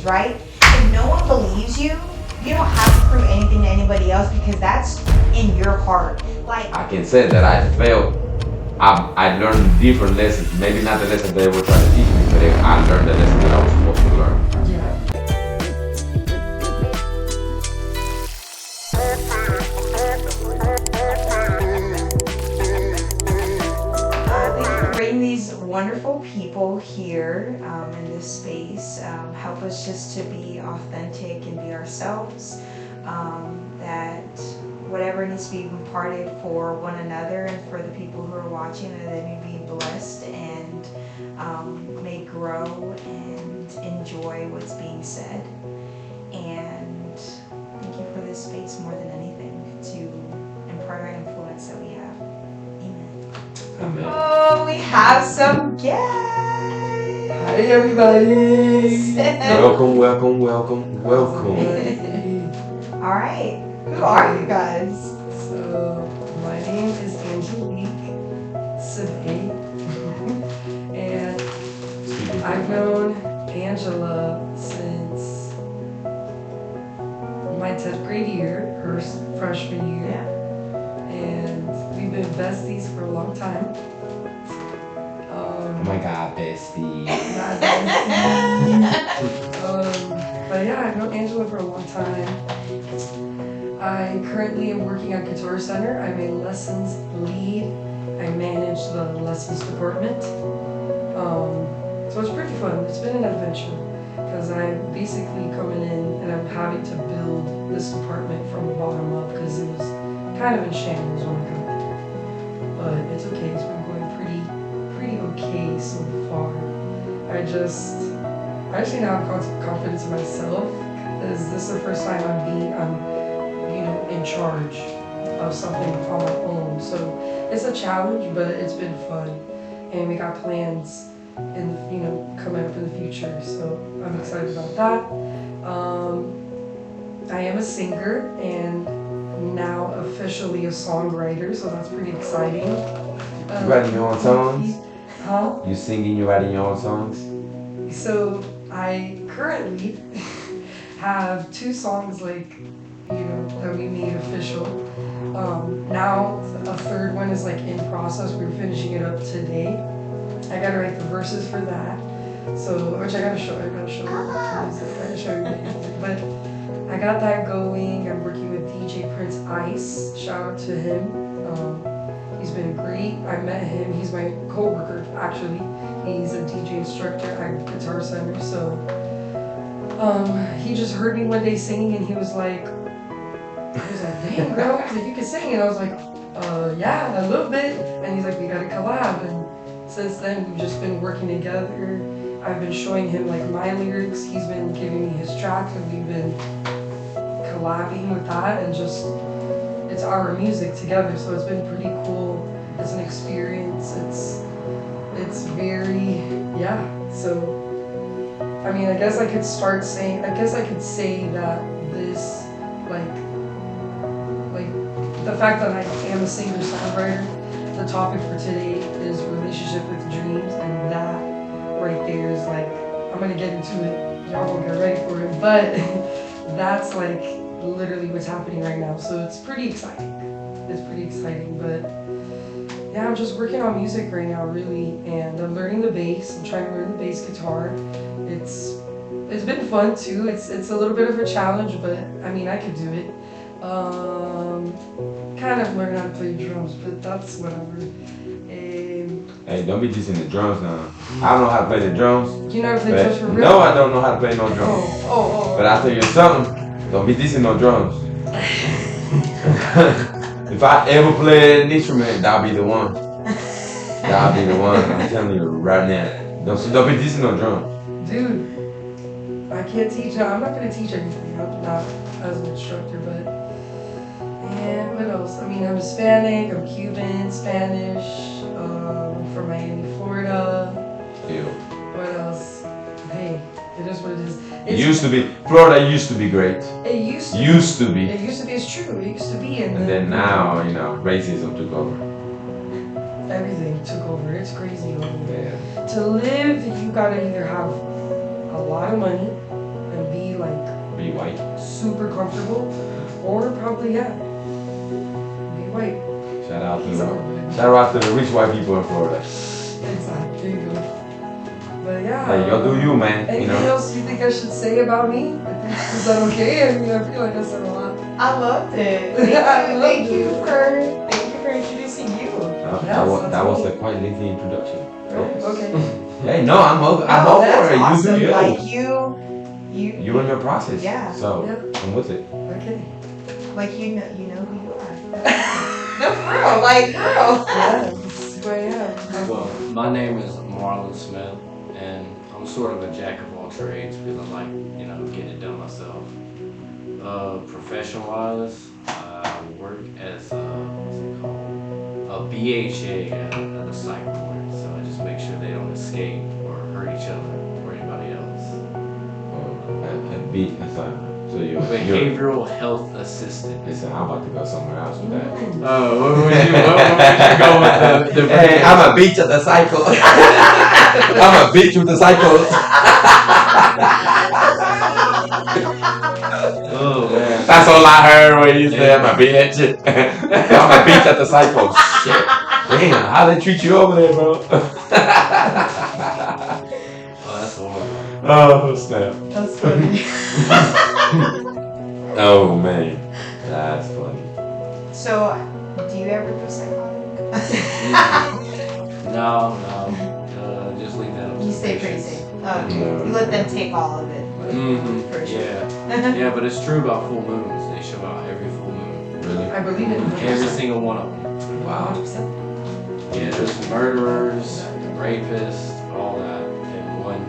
dreams, right? If no one believes you, you don't have to prove anything to anybody else because that's in your heart. Like I can say that I felt I learned different lessons. Maybe not the lessons they were trying to teach me, but I learned the lessons that I was supposed to learn. Yeah. thank you for bringing these wonderful people here in this space. Help us just to be authentic and be ourselves. That whatever needs to be imparted for one another and for the people who are watching, that they may be blessed and may grow and enjoy what's being said. And thank you for this space more than anything to impart our influence that we have. Amen. Amen. Oh, we have some guests. Hi everybody. Welcome, welcome, welcome, welcome. All right. Who are you guys? So my name is Angelique Sibay, and I've known Angela since my 10th grade year, her freshman year, and we've been besties for a long time. Oh my God, bestie. Not besties. But yeah, I've known Angela for a long time. I currently am working at Guitar Center. I'm a lessons lead. I manage the lessons department. So it's pretty fun. It's been an adventure because I'm basically coming in and I'm having to build this department from the bottom up because it was kind of in shambles when I got there. But it's okay. It's been going pretty okay so far. I just now have confidence in myself because this is the first time I'm in charge of something on my own. So it's a challenge, but it's been fun. And we got plans coming up in the future. So I'm excited about that. I am a singer and now officially a songwriter, so that's pretty exciting. You writing your own songs? Huh? You singing, you writing your own songs? So I currently have 2 songs that we made official. Now a third one is in process. We're finishing it up today. I gotta write the verses for that. So, which I gotta show you the music. I gotta show you the music. But I got that going. I'm working with DJ Prince Ice. Shout out to him. He's been great. I met him. He's my co-worker actually. He's a DJ instructor at Guitar Center. So he just heard me one day singing and he was like, dang girl, if you can sing. And I was like, yeah, a little bit. And he's like, we gotta collab. And since then, we've just been working together. I've been showing him my lyrics. He's been giving me his tracks and we've been collabing with that and just, it's our music together. So it's been pretty cool. It's an experience. It's very, yeah. So, I mean, I guess I could say that this, the fact that I am a singer-songwriter, the topic for today is relationship with dreams, and that right there is I'm gonna get into it, y'all gonna get ready for it, but that's literally what's happening right now, so it's pretty exciting. But yeah, I'm just working on music right now, really, and I'm learning the bass. I'm trying to learn the bass guitar. It's been fun too. It's a little bit of a challenge, but I mean, I could do it. Kind of learn how to play drums, but that's whatever. Hey, don't be dissing the drums now. I don't know how to play the drums. You never play drums for real? No, I don't know how to play no drums. Oh. But I'll tell you something. Don't be dissing no drums. If I ever play an instrument, that'll be the one. That'll be the one. I'm telling you right now. Don't be dissing no drums. Dude, I can't teach. No, I'm not gonna teach anything. I'm not as an instructor, but. And what else? I mean, I'm Hispanic, I'm Cuban, Spanish, I'm from Miami, Florida. Ew. What else? Hey, it is what it is. Florida used to be great. It used to be. It used to be, it's true, it used to be. And then now, racism took over. Everything took over, it's crazy over there. Yeah. To live, you gotta either have a lot of money and be like Be white. super comfortable, or probably be white. Shout out He's all to good. shout out to the rich white people in Florida. Exactly. There you go. But yeah. Hey, y'all do you, man. You Anything know. else you think I should say about me? Is that okay? I mean, I feel like I said a lot. I loved it. I loved Thank it. you for introducing you. That was a quite lengthy introduction. Okay. Hey, no, I'm over Oh, that's for it. awesome. You do you. Like You in your process. Yeah. So Yeah. I'm with it. Okay. like you know who you are. No, for real, like for real. Yes. Who I am. Well, my name is Marlon Smith, and I'm sort of a jack of all trades because I like, getting it done myself. Profession-wise, I work as a BHA at a psych ward, so I just make sure they don't escape or hurt each other or anybody else. And beat and fun. So you're Behavioral health assistant. listen, I'm about to go somewhere else with that. Oh, what would you go with the Hey, I'm a beach at the cycle. I'm a beach with the cycles. Oh man. That's all I heard when you said I'm a bitch. I'm a beach at the cycle. Shit. Damn, how they treat you over there, bro? Oh, that's horrible. Oh, snap. That's funny. Oh, man. That's funny. So, do you ever go psychotic? No, just leave that up to You the stay pretty patients. safe. Okay. No. You let them take all of it. Mm-hmm. For sure. Yeah, yeah, but it's true about full moons. They show out every full moon. Really? I believe it. Every single one of them. Wow. 100%. Yeah, there's murderers, rapists, all that, and one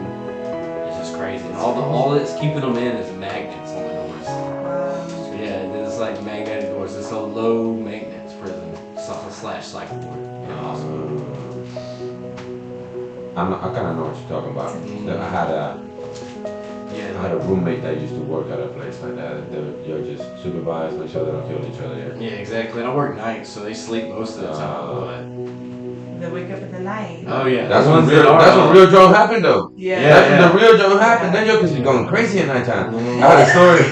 is just crazy. And all that's keeping them in is magnets on the doors. Wow. Yeah, it's like magnetic doors. It's a low maintenance prison slash psych ward in a hospital. I kind of know what you're talking about. I had a Yeah, roommate that used to work at a place like that. You're just supervised, make sure they don't kill each other. yeah, exactly. And I work nights, so they sleep most of the time. They wake up in the night. But oh yeah, That's the when ones real. that are That's when on- real drone happened though. Yeah. Yeah. That's when the real drone happened. Then you're going crazy at nighttime. I had a story.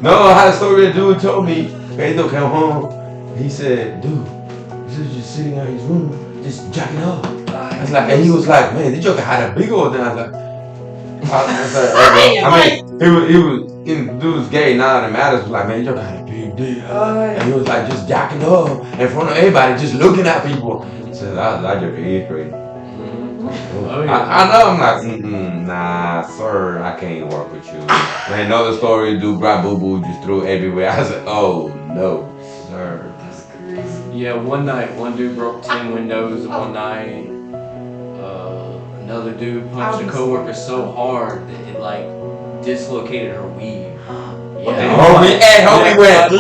No, I had a story. A dude told me, hey, dude came home. He said, dude, this is just sitting in his room, just jacking up. I was like, and he was like, man, this joker had a big old thing. I was like, I mean, he was, dude was gay. Now that it matters, was like, man, this joker had a big dick. And he was like, just jacking up in front of everybody, just looking at people. So that joker is crazy. Oh yeah. I know. I'm like, nah, sir, I can't work with you. Man, another story, dude grabbed boo boo, just threw it everywhere. I was like, oh no, sir. That's crazy. Yeah, one night, one dude broke 10 windows one night. Another dude punched a coworker so hard that it like dislocated her weave. Yeah. Homie went.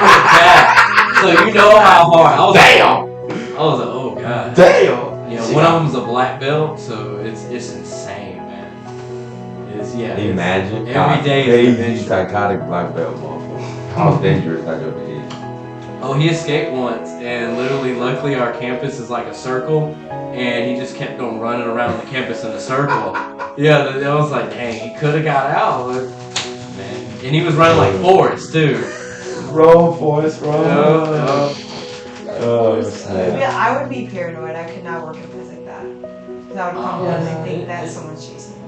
Yeah, so you know how hard. I was Damn. Like, I was like, oh god. Damn. Yeah, one of them's a black belt, so it's insane, man. It's Imagine. every day is Crazy adventure. psychotic black belt motherfucker. How dangerous that joker is. Oh, he escaped once, and literally, luckily, our campus is like a circle, and he just kept on running around the campus in a circle. Yeah, I was like, dang, he could have got out, but, man. And he was running like Forrest too. Roll, Forrest, roll. Oh, Yeah, snap. I would be paranoid. I could not work in a place like that. Because I would come home and think that someone's chasing me.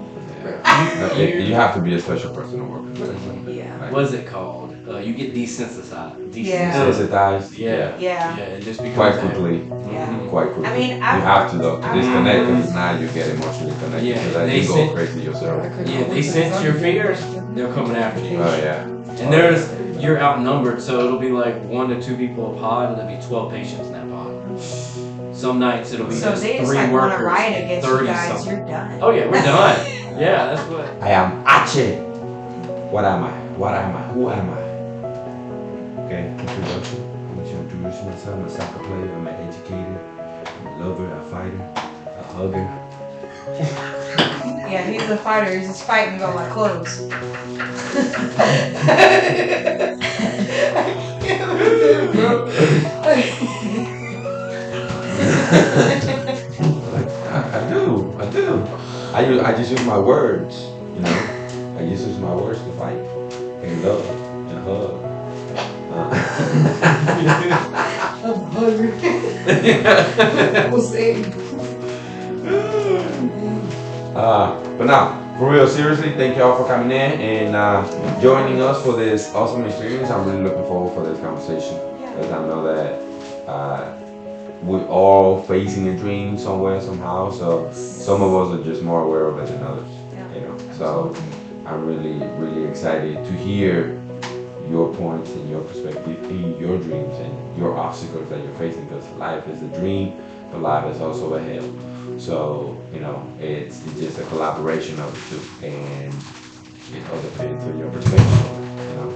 You have to be a special person to work in a place like that. Yeah. Like, What's it called? You get desensitized. Yeah. Desensitized. Yeah. Yeah. Yeah, it just becomes Quite quickly. Yeah. Mhm. Quite quickly. I mean, you have to though to I'm- disconnect because now you get emotionally connected. Yeah, because then they you go said- crazy yourself. Yeah, they sense your fears. They're coming after you. Oh yeah. And you're outnumbered, so it'll be like 1 to 2 people a pod, and there'll be 12 patients in that pod. Some nights it'll be So just they just 3 like want workers, to riot against you 30 guys. something. You're done. Oh yeah, we're done. Yeah, that's what. I am Ache. What am I? What am I? Who am I? Okay, introduction. I want you to introduce myself. I'm a soccer player. I'm an educator. I'm a lover. A fighter. A hugger. Yeah, he's a fighter. He's just fighting about my clothes. I do. I just use my words. You know, and love and hug. I'm hungry. We'll say. But now, for real, seriously, thank y'all for coming in and joining us for this awesome experience. I'm really looking forward for this conversation because I know that we're all facing a dream somewhere, somehow. So some of us are just more aware of it than others. You know. So I'm really, really excited to hear your points and your perspective in your dreams and your obstacles that you're facing, because life is a dream, but life is also a hell. So, you know, it's just a collaboration of the two, and it all depends on your perspective, you know.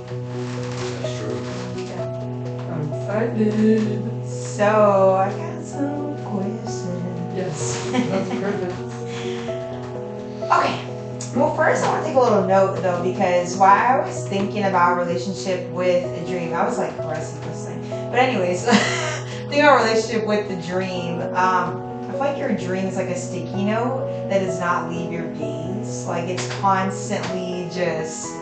That's true. I'm excited. So I got some questions. Yes, that's perfect. Okay. Well, first I want to take a little note though, because while I was thinking about relationship with a dream, I was like caressing this thing. But anyways, thinking about relationship with the dream, I feel like your dream is like a sticky note that does not leave your gaze. Like it's constantly just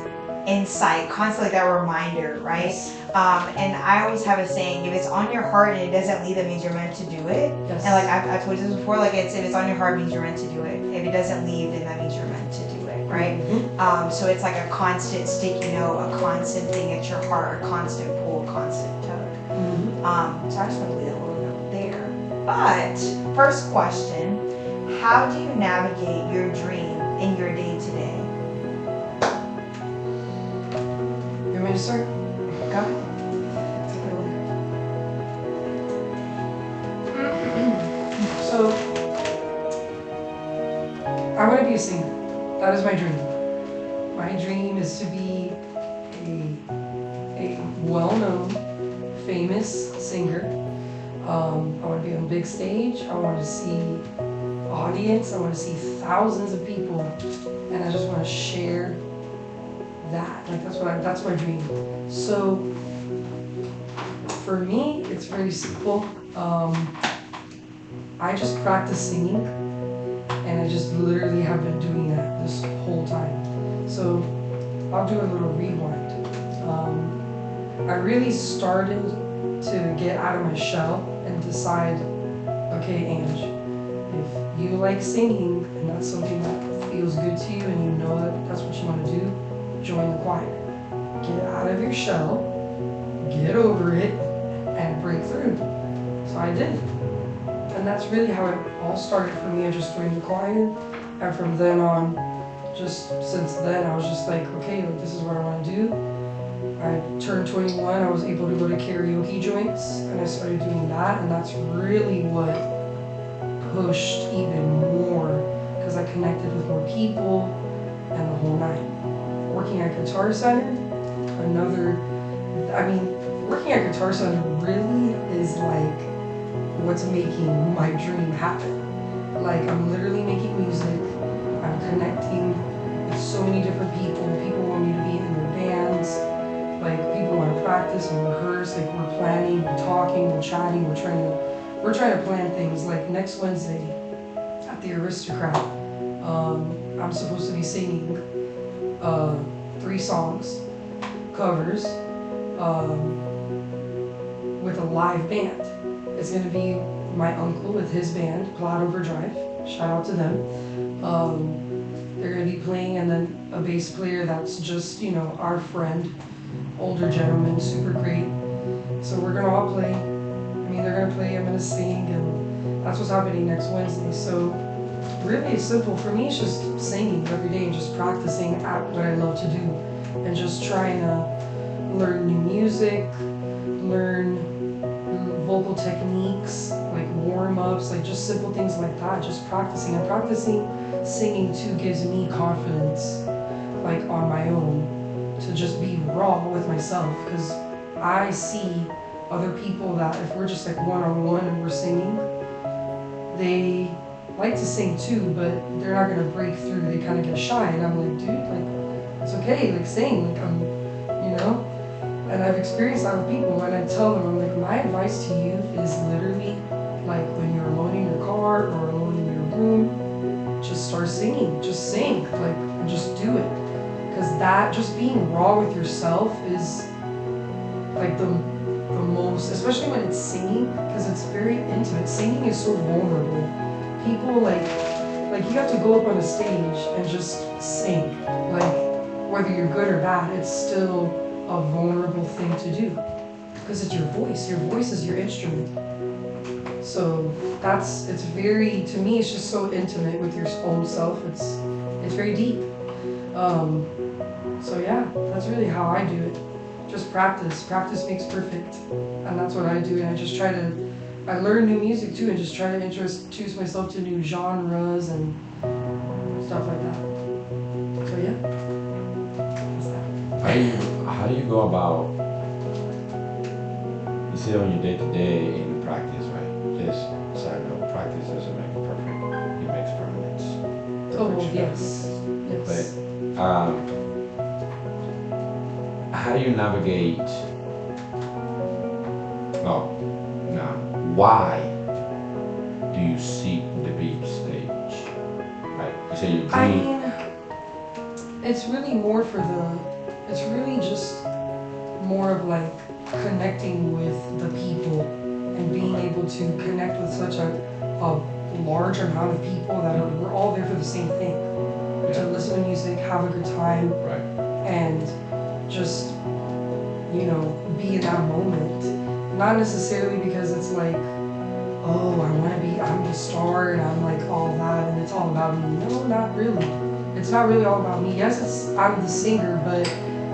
in sight, constantly like that reminder, right? And I always have a saying: if it's on your heart and it doesn't leave, that means you're meant to do it. Yes. And like I've told you this before, like if it's on your heart, it means you're meant to do it. If it doesn't leave, then that means you're meant to do it, right? So it's like a constant sticky note, a constant thing at your heart, a constant pull, a constant tug. So I just want to leave a little note there. But first question: how do you navigate your dream in your day to day? You want me to start? Go. Take it over. So, I want to be a singer. That is my dream. My dream is to be a well-known, famous singer. I want to be on a big stage. I want to see audience. I want to see thousands of people, and I just want to share that. Like that's my dream. So for me, it's very simple. I just practice singing, and I just literally have been doing that this whole time. So I'll do a little rewind. I really started to get out of my shell and decide, okay, Ange, if you like singing and that's something that feels good to you and you know that that's what you want to do, join the choir. Get out of your shell, get over it, and break through. So I did. And that's really how it all started for me. I just joined the choir, and from then on, just since then, I was just like, okay, like, this is what I want to do. I turned 21, I was able to go to karaoke joints, and I started doing that, and that's really what pushed even more, because I connected with more people, and the whole night. Working at Guitar Center, working at Guitar Center really is like what's making my dream happen. Like, I'm literally making music, I'm connecting with so many different people. People want me to be in their bands, like people want to practice and rehearse, like we're planning, we're talking, we're chatting, we're trying to plan things. Like next Wednesday at the Aristocrat, I'm supposed to be singing 3 songs, covers, with a live band. It's gonna be my uncle with his band, Cloud Overdrive. Shout out to them. They're gonna be playing, and then a bass player that's just, our friend, older gentleman, super great. So we're gonna all play. They're gonna play, I'm gonna sing, and that's what's happening next Wednesday. So really it's simple. For me, it's just singing every day and just practicing at what I love to do, and just trying to learn new music, learn vocal techniques, like warm-ups, like just simple things like that, just practicing. And practicing singing too gives me confidence, like on my own, to just be raw with myself, because I see other people that if we're just like one-on-one and we're singing, they like to sing too, but they're not gonna break through, they kind of get shy, and I'm like, dude, like, it's okay, like sing, like and I've experienced that with people, and I tell them, I'm like, my advice to you is literally, like, when you're alone in your car or alone in your room, just start singing, just sing, like, and just do it. because that just being raw with yourself is like the most, especially when it's singing, because it's very intimate. Singing is so vulnerable. People like you have to go up on a stage and just sing. Like whether you're good or bad, it's still a vulnerable thing to do because it's your voice. Your voice is your instrument. So it's very, to me, it's just so intimate with your own self. It's very deep. So yeah, that's really how I do it. Just practice. Practice makes perfect. And that's what I do. And I just I learn new music too and just try to introduce myself to new genres and stuff like that. So yeah. That's that. How do you go about, you see on your day-to-day in practice, right? Just side note, practice doesn't make it perfect. It makes permanence. Oh, well, Perfection. yes. Yes. But how do you navigate? Oh, no. Why do you seek the big stage? Right? You say your dream. I mean, it's really more it's really just more of like connecting with the people and being able to connect with such a large amount of people that we're all there for the same thing. To listen to music, have a good time, Right. and just, be in that moment. Not necessarily because it's like, oh, I'm the star and I'm like all that and it's all about me. No, not really. It's not really all about me. Yes, I'm the singer, but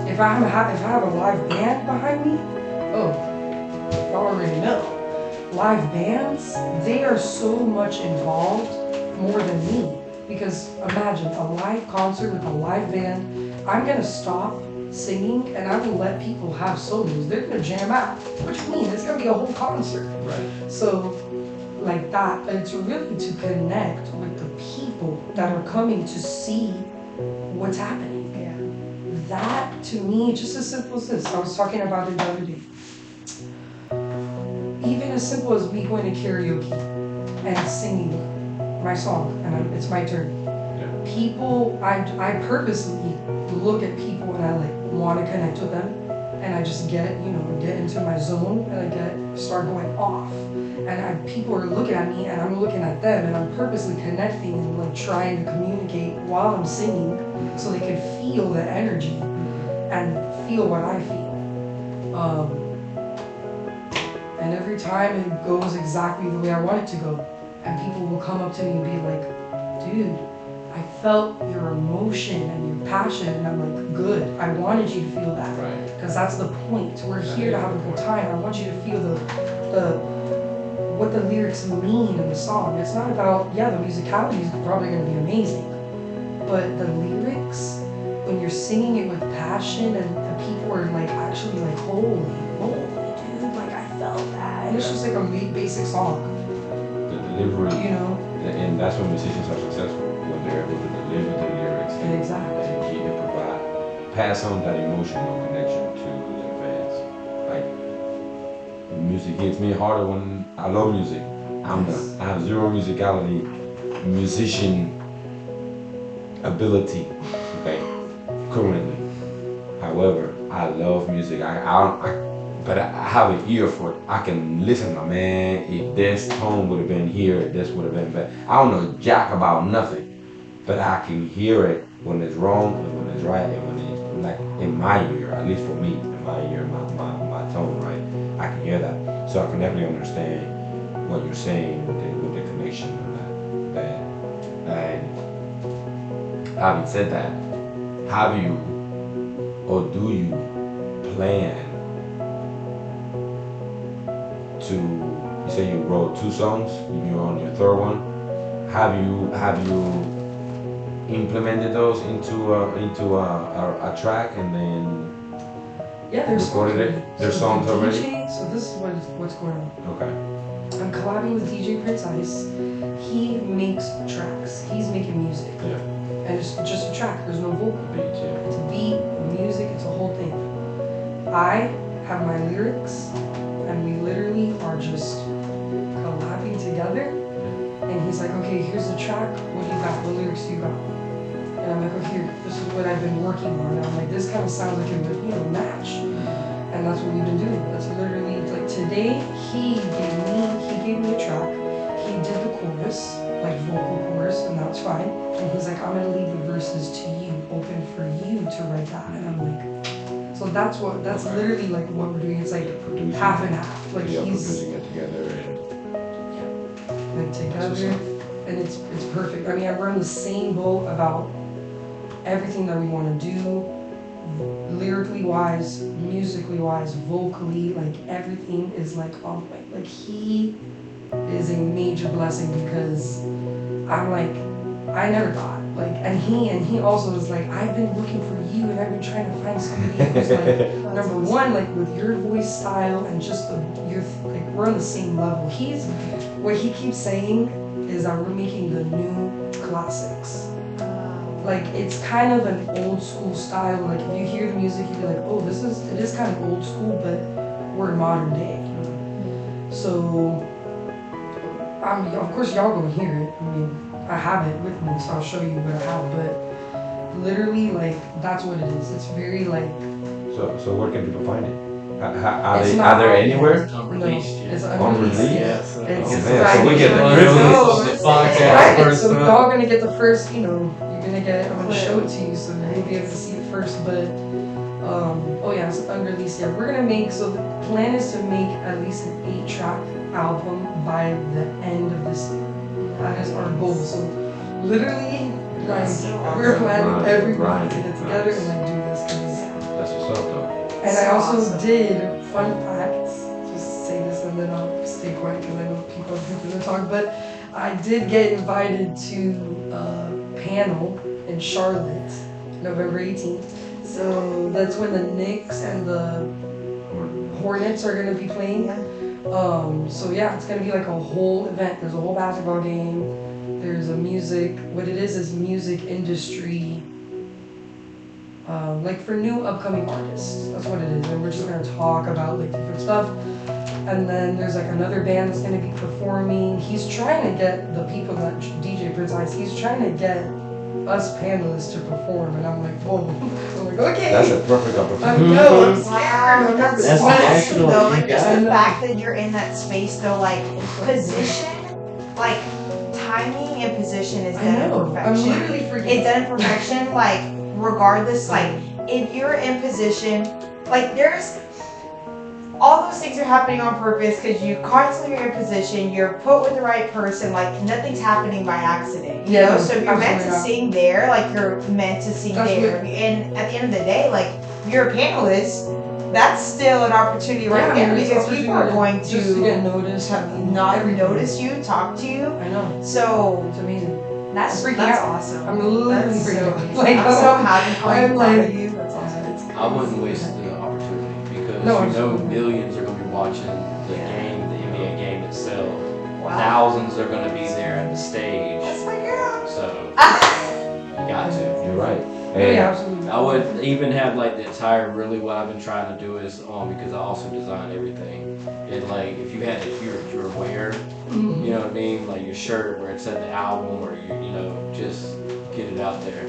if I have a live band behind me, oh, y'all already know. Live bands, they are so much involved more than me. Because imagine a live concert with a live band, I'm gonna stop singing and I'm gonna let people have solos. They're gonna jam out. What you mean? It's gonna be a whole concert. Right. So, like that, it's really to connect with the people that are coming to see what's happening. Yeah. That, to me, just as simple as this. I was talking about it the other day. Even as simple as me going to karaoke and singing my song, and it's my turn. Yeah. People, I purposely look at people and I like want to connect with them, and I just get into my zone and I start going off, and people are looking at me and I'm looking at them and I'm purposely connecting and like trying to communicate while I'm singing so they can feel the energy and feel what I feel. And every time it goes exactly the way I want it to go. And people will come up to me and be like, dude, I felt your emotion and your passion. And I'm like, good. I wanted you to feel that. Right. Because that's the point. We're here to have a good time. I want you to feel what the lyrics mean in the song. It's not about, the musicality is probably going to be amazing. But the lyrics, when you're singing it with passion and the people are like actually like, holy moly, dude, like I felt that. And it's just like a basic song. The delivery. And that's when musicians are successful, when they're able to deliver the lyrics Exactly. and provide, pass on that emotional connection to their fans. Like, music hits me harder when I love music. I have zero musician ability, okay, currently. However, I love music. But I have an ear for it. I can listen to, man, if this tone would have been here, this would have been better. I don't know jack about nothing, but I can hear it when it's wrong and when it's right and when it's like in my ear, at least for me, in my ear, my tone, right? I can hear that. So I can definitely understand what you're saying with the connection and that. And having said that, have you or do you plan to, you say you wrote 2 songs, you're on your 3rd one. Have you implemented those into a track and then there's recorded it? There's songs already? So this is what's going on. Okay. I'm collabing with DJ Prince Ice. He makes tracks. He's making music. Yeah. And it's just a track. There's no vocal. Beats, yeah. It's a beat, music, it's a whole thing. I have my lyrics, and we literally are just collabing together. And he's like, okay, here's the track. What do you got? What lyrics do you got? And I'm like, oh, here, this is what I've been working on. And I'm like, this kind of sounds like it would, match. And that's what we've been doing. That's literally, like, today, he gave me a track. He did the chorus, like vocal chorus, and that's fine. And he's like, I'm gonna leave the verses to you, open for you to write that. And I'm like, so that's literally like what we're doing. It's like half and half. Like You're he's producing it together and like together, and it's perfect. I mean, we're in the same boat about everything that we want to do, lyrically wise, musically wise, vocally. Like everything is like on point. Like he is a major blessing because I'm like, I never thought. Like, and he also was like, I've been looking for you and I've been trying to find somebody who's like, number one, like with your voice style and just like, we're on the same level. What he keeps saying is that we're making the new classics. Like, it's kind of an old school style. Like, if you hear the music, you'd be like, oh, it is kind of old school, but we're modern day. So, of course, y'all gonna hear it. I mean, I have it with me, so I'll show you what I have. But literally, like, that's what it is. It's very like. So where can people find it? Are It's they not anywhere? It's unreleased yet. It's Unreleased? unreleased. Yes. It's Oh man, so we get the right. privilege. The podcast Right, first. so y'all gonna get the first. You're gonna get. I'm gonna show it to you, so you'll be able to see it first. But oh yeah, it's unreleased yet. We're gonna make. So the plan is to make at least an 8-track album by the end of this year. That is our goal. So literally, like, we're planning everybody to get together and like do this. 'Cause That's what's up though. and I also did, fun fact, just say this and then I'll stay quiet because I know people are going to talk, but I did get invited to a panel in Charlotte, November 18th. So that's when the Knicks and the Hornets are going to be playing. So yeah, it's going to be like a whole event. There's a whole basketball game. There's a what it is music industry. Like for new upcoming artists, that's what it is. And we're just gonna talk about like different stuff. And then there's like another band that's gonna be performing. He's trying to get the people that DJ Prince Ice, he's trying to get us panelists to perform. And I'm like, whoa. I'm like, okay. That's a perfect I opportunity. know, I'm scared. Wow, I'm that's nervous. awesome National, though. you Like just got the it. fact that you're in that space though, like position, like timing and position is I done in know. I'm perfection. literally freaking It's done in perfection, like regardless, like if you're in position, like there's all those things are happening on purpose because you constantly are in position, you're put with the right person, like nothing's happening by accident. You Yeah, know? So if you're meant to absolutely sing there, like you're meant to sing That's there. And at the end of the day, like you're a panelist, that's still an opportunity right there there's because people are going just to get to noticed, not everything. notice you, talk to you. I know. So It's amazing. that's I'm freaking that's out. awesome. I'm literally That's freaking so out. amazing. Like, I'm so happy for you. I'm proud like- of you. That's awesome. I wouldn't waste the opportunity because No, you know absolutely. millions are going to be watching the Yeah. game, the NBA game itself. Wow. Thousands are going to be there at the stage. That's my girl. So you got to. You're right. Yeah, And absolutely. I would even have like the entire. Really, what I've been trying to do is because I also design everything. And like, if you had your wear, Mhm. you know what I mean, like your shirt where it said the album, or just get it out there.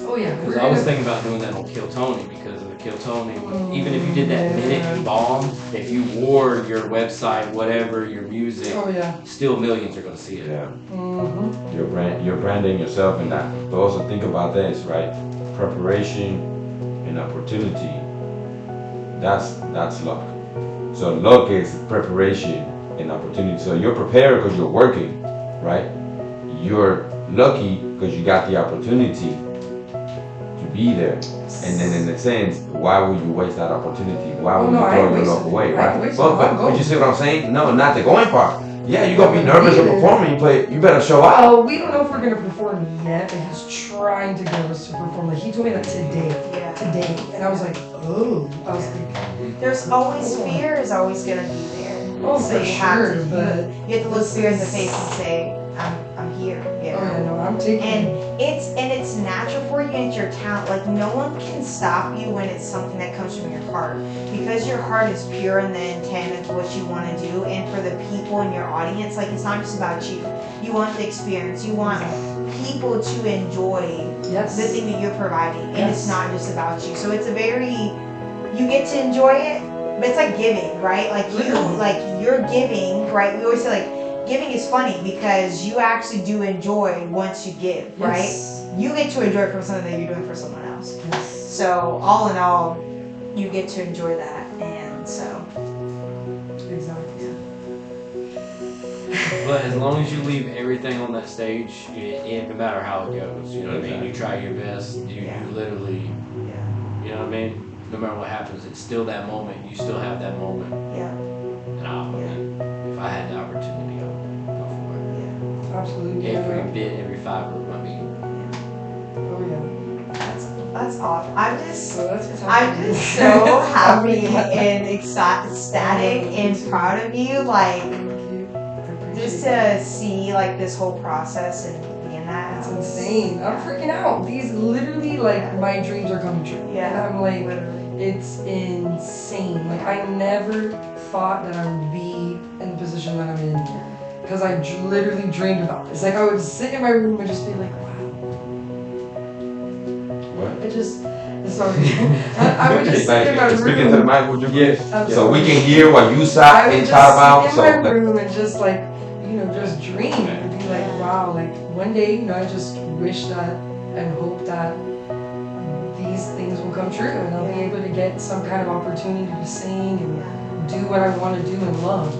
Oh yeah. Because we're I was gonna- thinking about doing that on Kill Tony because of the Kill Tony. Even if you did that minute and bombed, if you wore your website, whatever, your music, Oh yeah. still millions are gonna see it. yeah, Mm-hmm. you're branding yourself in that. But also think about this, right? Preparation and opportunity. That's luck. So luck is preparation and opportunity. So you're prepared because you're working, right? You're lucky because you got the opportunity to be there. And then in a sense, why would you waste that opportunity? Why would Oh, no, you I throw ain't your luck wasting away, it. I ain't right? wasting But, it. but, I'll but go. you see what I'm saying? No, not the going part. Yeah, you're gonna be Yeah, nervous of either. performing, but you better show out. Oh, we don't know if we're gonna perform yet, but he's trying to get us to perform. Like he told me that today, and I was like, oh, I was like, There's always fear is always gonna be there. oh, So for you have sure, to but you have to look fear in the face and say, I'm here. You oh know? yeah, no, I'm taking. And it's natural for you and it's your talent. Like no one can stop you when it's something that comes from your heart. Because your heart is pure and the intent of what you want to do, and for the people in your audience, like it's not just about you. You want the experience. You want people to enjoy Yes. the thing that you're providing, and Yes. it's not just about you. So it's a very, you get to enjoy it, but it's like giving, right? Like you're giving, right? We always say like giving is funny because you actually do enjoy once you give, right? Yes. You get to enjoy it from something that you're doing for someone else. Yes. So all in all, you get to enjoy that, and so Exactly. But as long as you leave everything on that stage, no matter how it goes, you know what I mean? You try your best, you literally, yeah, you know what I mean? No matter what happens, it's still that moment. You still have that moment. yeah, And if I had the opportunity, I would go for it. Absolutely. Every bit, every fiber of my being. Oh yeah. that's awesome. I'm just so happening. happy and ecstatic and proud of you, like just to see like this whole process and being that. It's insane. I'm freaking out. These literally like my dreams are coming true. Yeah. And I'm like, Literally. it's insane. Like I never thought that I would be in the position that I'm in because I literally dreamed about this. Like I would sit in my room and just be like, wow. What? I just. Sorry. I would just sit in my room. Speaking to the mic, would you please? Okay. So we can hear what you I said would and just talk about. sit So in my room and just like, just dream and be like, wow, like one day, I just wish that and hope that these things will come true and I'll be able to get some kind of opportunity to sing and do what I want to do and love.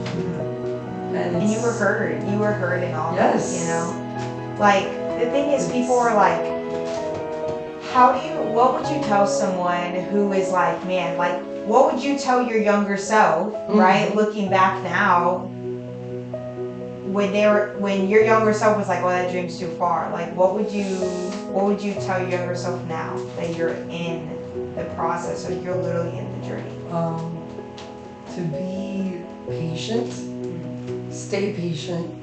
And you were heard. You were heard in all Yes. this, you know? Like, the thing is, people are like, what would you tell someone who is like, man, like, what would you tell your younger self, right? Looking back now, when your younger self was like, oh, that dream's too far. Like, what would you tell your younger self now that you're in the process or you're literally in the journey? To be patient, stay patient,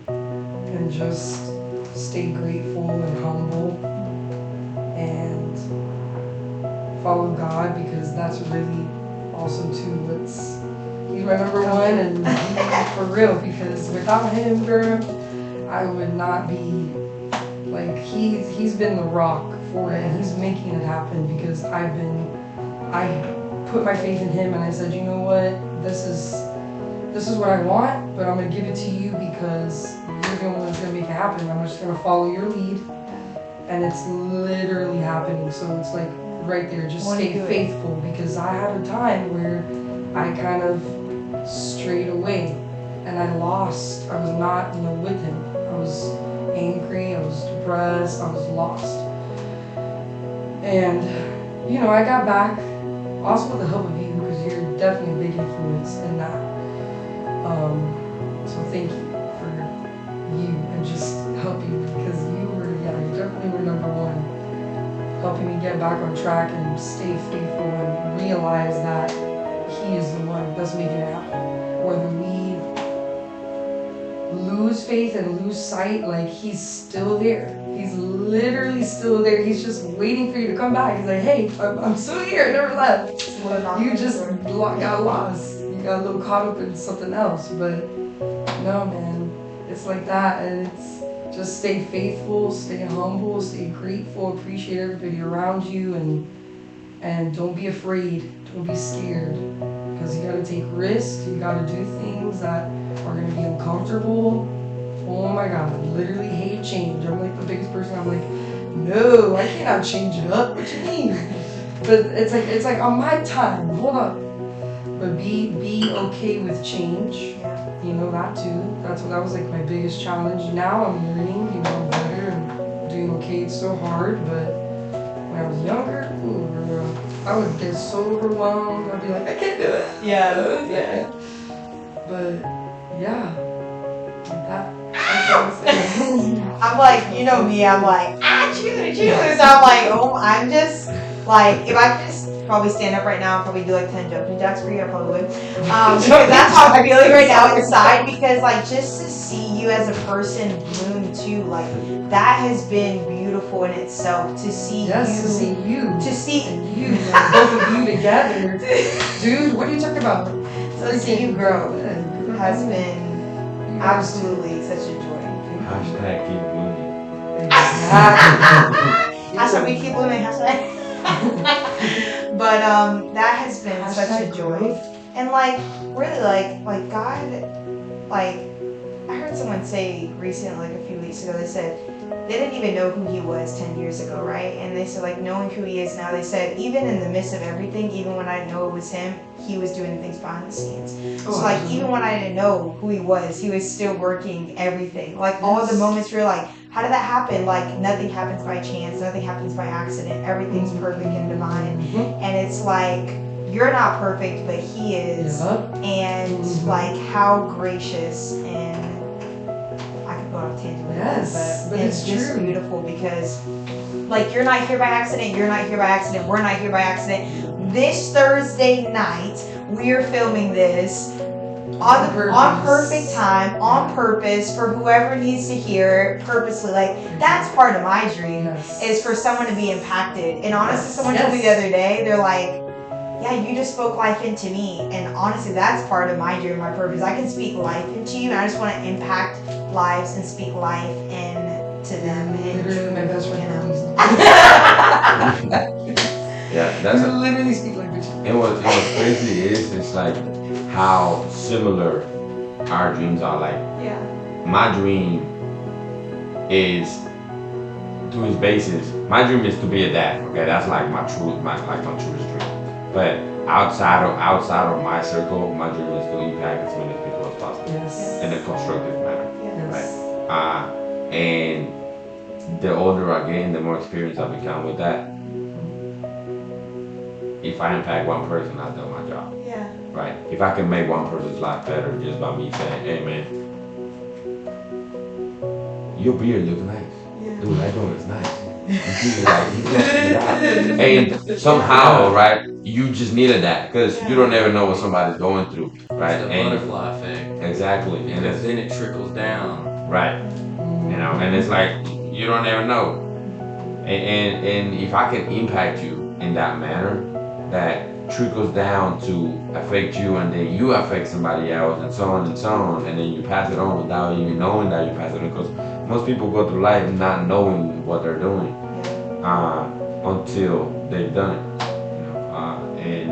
and just stay grateful and humble and follow God because that's really awesome too. He's my number one and for real because without him, girl, I would not be like he's been the rock for it and he's making it happen because I put my faith in him and I said, you know what, this is what I want, but I'm gonna give it to you because you're the one that's gonna make it happen. I'm just gonna follow your lead, and it's literally happening. So it's like right there, just stay faithful because I had a time where I kind of strayed away, and I was not with him. I was angry, I was depressed, I was lost, and I got back also with the help of you because you're definitely a big influence in that. So thank you for you and just helping because you definitely were number one, helping me get back on track and stay faithful and realize that he is the one that's making it happen. Whether we lose faith and lose sight, like he's still there. He's literally still there. He's just waiting for you to come back. He's like, hey, I'm still here. I never left. You just got lost. You got a little caught up in something else. But no, man, it's like that. And it's just stay faithful, stay humble, stay grateful, appreciate everybody around you, and don't be afraid. Don't be scared. Because you got to take risks. You got to do things that are going to be uncomfortable. Oh my God, I literally hate change. I'm like the biggest person. I'm like, no, I cannot change it up. What you mean? But it's like on my time. Hold up. But be okay with change. That too. That was like my biggest challenge. Now I'm learning. I'm better and doing okay. It's so hard, but when I was younger, I would get so overwhelmed. I'd be like, I can't do it. Yeah. But yeah, like that. I'm like, me, I'm like, choose. So I'm like, I'm just like, if I could just probably stand up right now and probably do like 10 jumping jacks for you, I probably would. Because that's how I'm feeling right now inside, because like just to see you as a person bloom too, like that has been beautiful in itself. To see to see you. To see and you, like, both of you together. Dude, what are you talking about? To see you grow has been Absolutely, such a joy. Hashtag keep moving. Hashtag we keep living. Hashtag. But that has been such a Hashtag joy. growth. And like really like God, like I heard someone say recently, like a few weeks ago, they said they didn't even know who he was 10 years ago, right? And they said like knowing who he is now, they said even in the midst of everything, even when I didn't know it was him, he was doing the things behind the scenes. So like even when I didn't know who he was still working everything. Like all the moments where you're like, how did that happen? Like nothing happens by chance, nothing happens by accident, everything's perfect and divine. And it's like you're not perfect, but he is. Yup. And like how gracious, and I could go off tangent with Yes, that, but it's it's just true. beautiful because like you're not here by accident, you're not here by accident, we're not here by accident. This Thursday night we are filming this on perfect time, on purpose, for whoever needs to hear it, purposely. Like that's part of my dream, Yes. is for someone to be impacted. And honestly, someone Yes. told me the other day, they're like, yeah, you just spoke life into me. And honestly, that's part of my dream, my purpose. I can speak life into you, and I just want to impact lives and speak life into them. And Literally, my best friend. Yeah, that's You literally speak like bitch. and what's crazy is it's like how similar our dreams are. Like yeah. my dream is to his basis. My dream is to be a dad. Okay, that's like my truest dream. But outside of my circle, my dream is to impact as many people as possible Yes. in a constructive manner. Yes. And the older I get, the more experience I become with that. If I impact one person, I've done my job. Yeah. Right? If I can make one person's life better just by me saying, hey man, your beard looks nice. Yeah. Dude, that joint is nice. And somehow, right, you just needed that because you don't ever know what somebody's going through, right? It's the And butterfly effect. exactly, and Because it's then it trickles down. right, and it's like you don't ever know. And if I can impact you in that manner, that trickles down to affect you, and then you affect somebody else, and so on, and then you pass it on without even knowing that you pass it on. Because most people go through life not knowing what they're doing until they've done it, and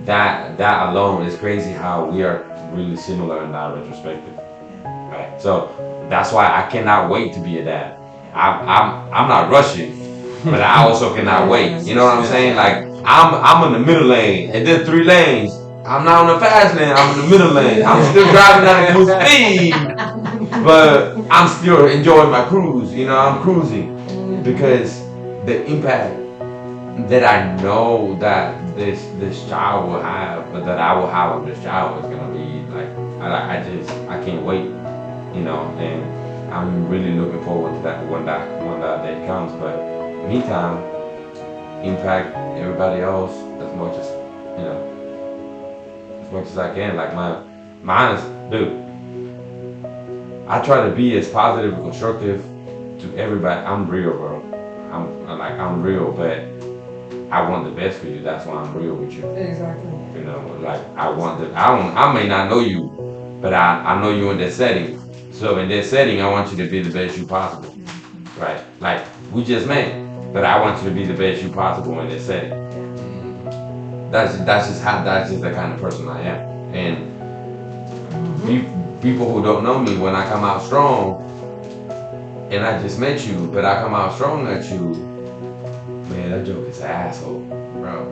that alone is crazy. How we are really similar in that retrospective, right? So that's why I cannot wait to be a dad. I'm not rushing, but I also cannot wait. You know what I'm saying? Like I'm in the middle lane, and there's 3 lanes. I'm not on the fast lane. I'm in the middle lane. I'm still driving at a good speed, but I'm still enjoying my cruise. You know, I'm cruising because the impact that I know that this child will have, but that I will have with this child is gonna be like I can't wait. You know, and I'm really looking forward to that when that day comes. But meantime, impact everybody else as much as I can. Like mine is, dude. I try to be as positive and constructive to everybody. I'm real, bro. I'm real, but I want the best for you. That's why I'm real with you. Exactly. You know, like I may not know you, but I know you in that setting. So in that setting, I want you to be the best you possible, right? Like we just met, but I want you to be the best you possible in this setting. That's just the kind of person I am. And people who don't know me, when I come out strong, and I just met you, but I come out strong at you, man, that joke is asshole, bro.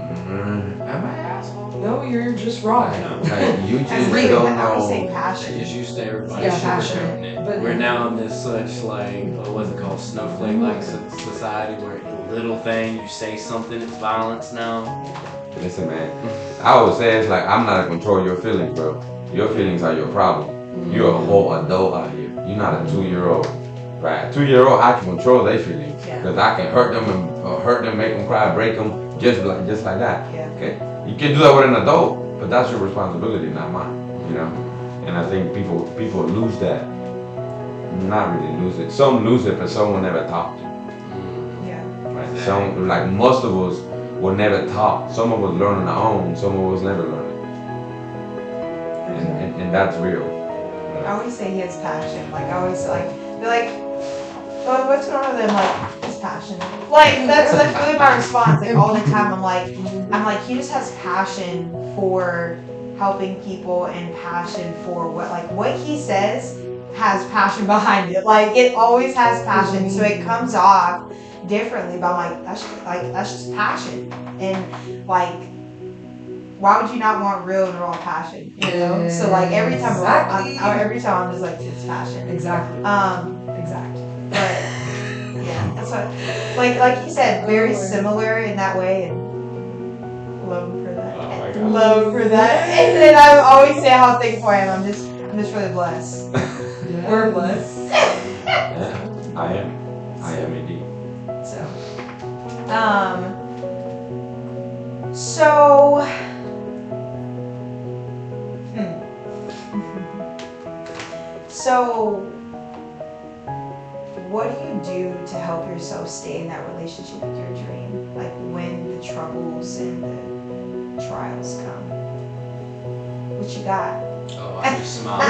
Am I an asshole? No, you're just wrong. Like, you just As real, don't I would say know. passion. It's used to everybody Yeah, sugarcoating passionate, it. but- We're now in this such like, what's it called, snowflake-like society where the little thing, you say something, it's violence now. Listen, man, I always say it's like I'm not in control of your feelings, bro. Your feelings are your problem. You're a whole adult out here. You're not a 2-year-old, right? A 2-year-old, I can control their feelings because I can hurt them, make them cry, break them, just like that. Yeah. Okay, you can do that with an adult, but that's your responsibility, not mine. You know, and I think people lose that. Not really lose it. Some lose it, but some will never talk. Yeah. Right? Some, like most of us, were never taught. Some of us learn on our own. Some of us never learn it. and that's real. I always say he has passion. Like I always like they're like, oh, what's going on with him? Like his passion. Like that's really my response. Like all the time, I'm like he just has passion for helping people and passion for what he says has passion behind it. Like it always has passion, so it comes off differently. But I'm like that's just passion, and like why would you not want real and raw passion? You know. So like every time I'm just like it's passion. Exactly. Exactly. But yeah, that's what like you said, very similar in that way, and love him for that. Oh my God. Love him for that. And then I always say how thankful I am. I'm just really blessed. We're blessed. Yeah, I am indeed. So, so, what do you do to help yourself stay in that relationship with your dream? Like when the troubles and the trials come. What you got? Oh, I just smile.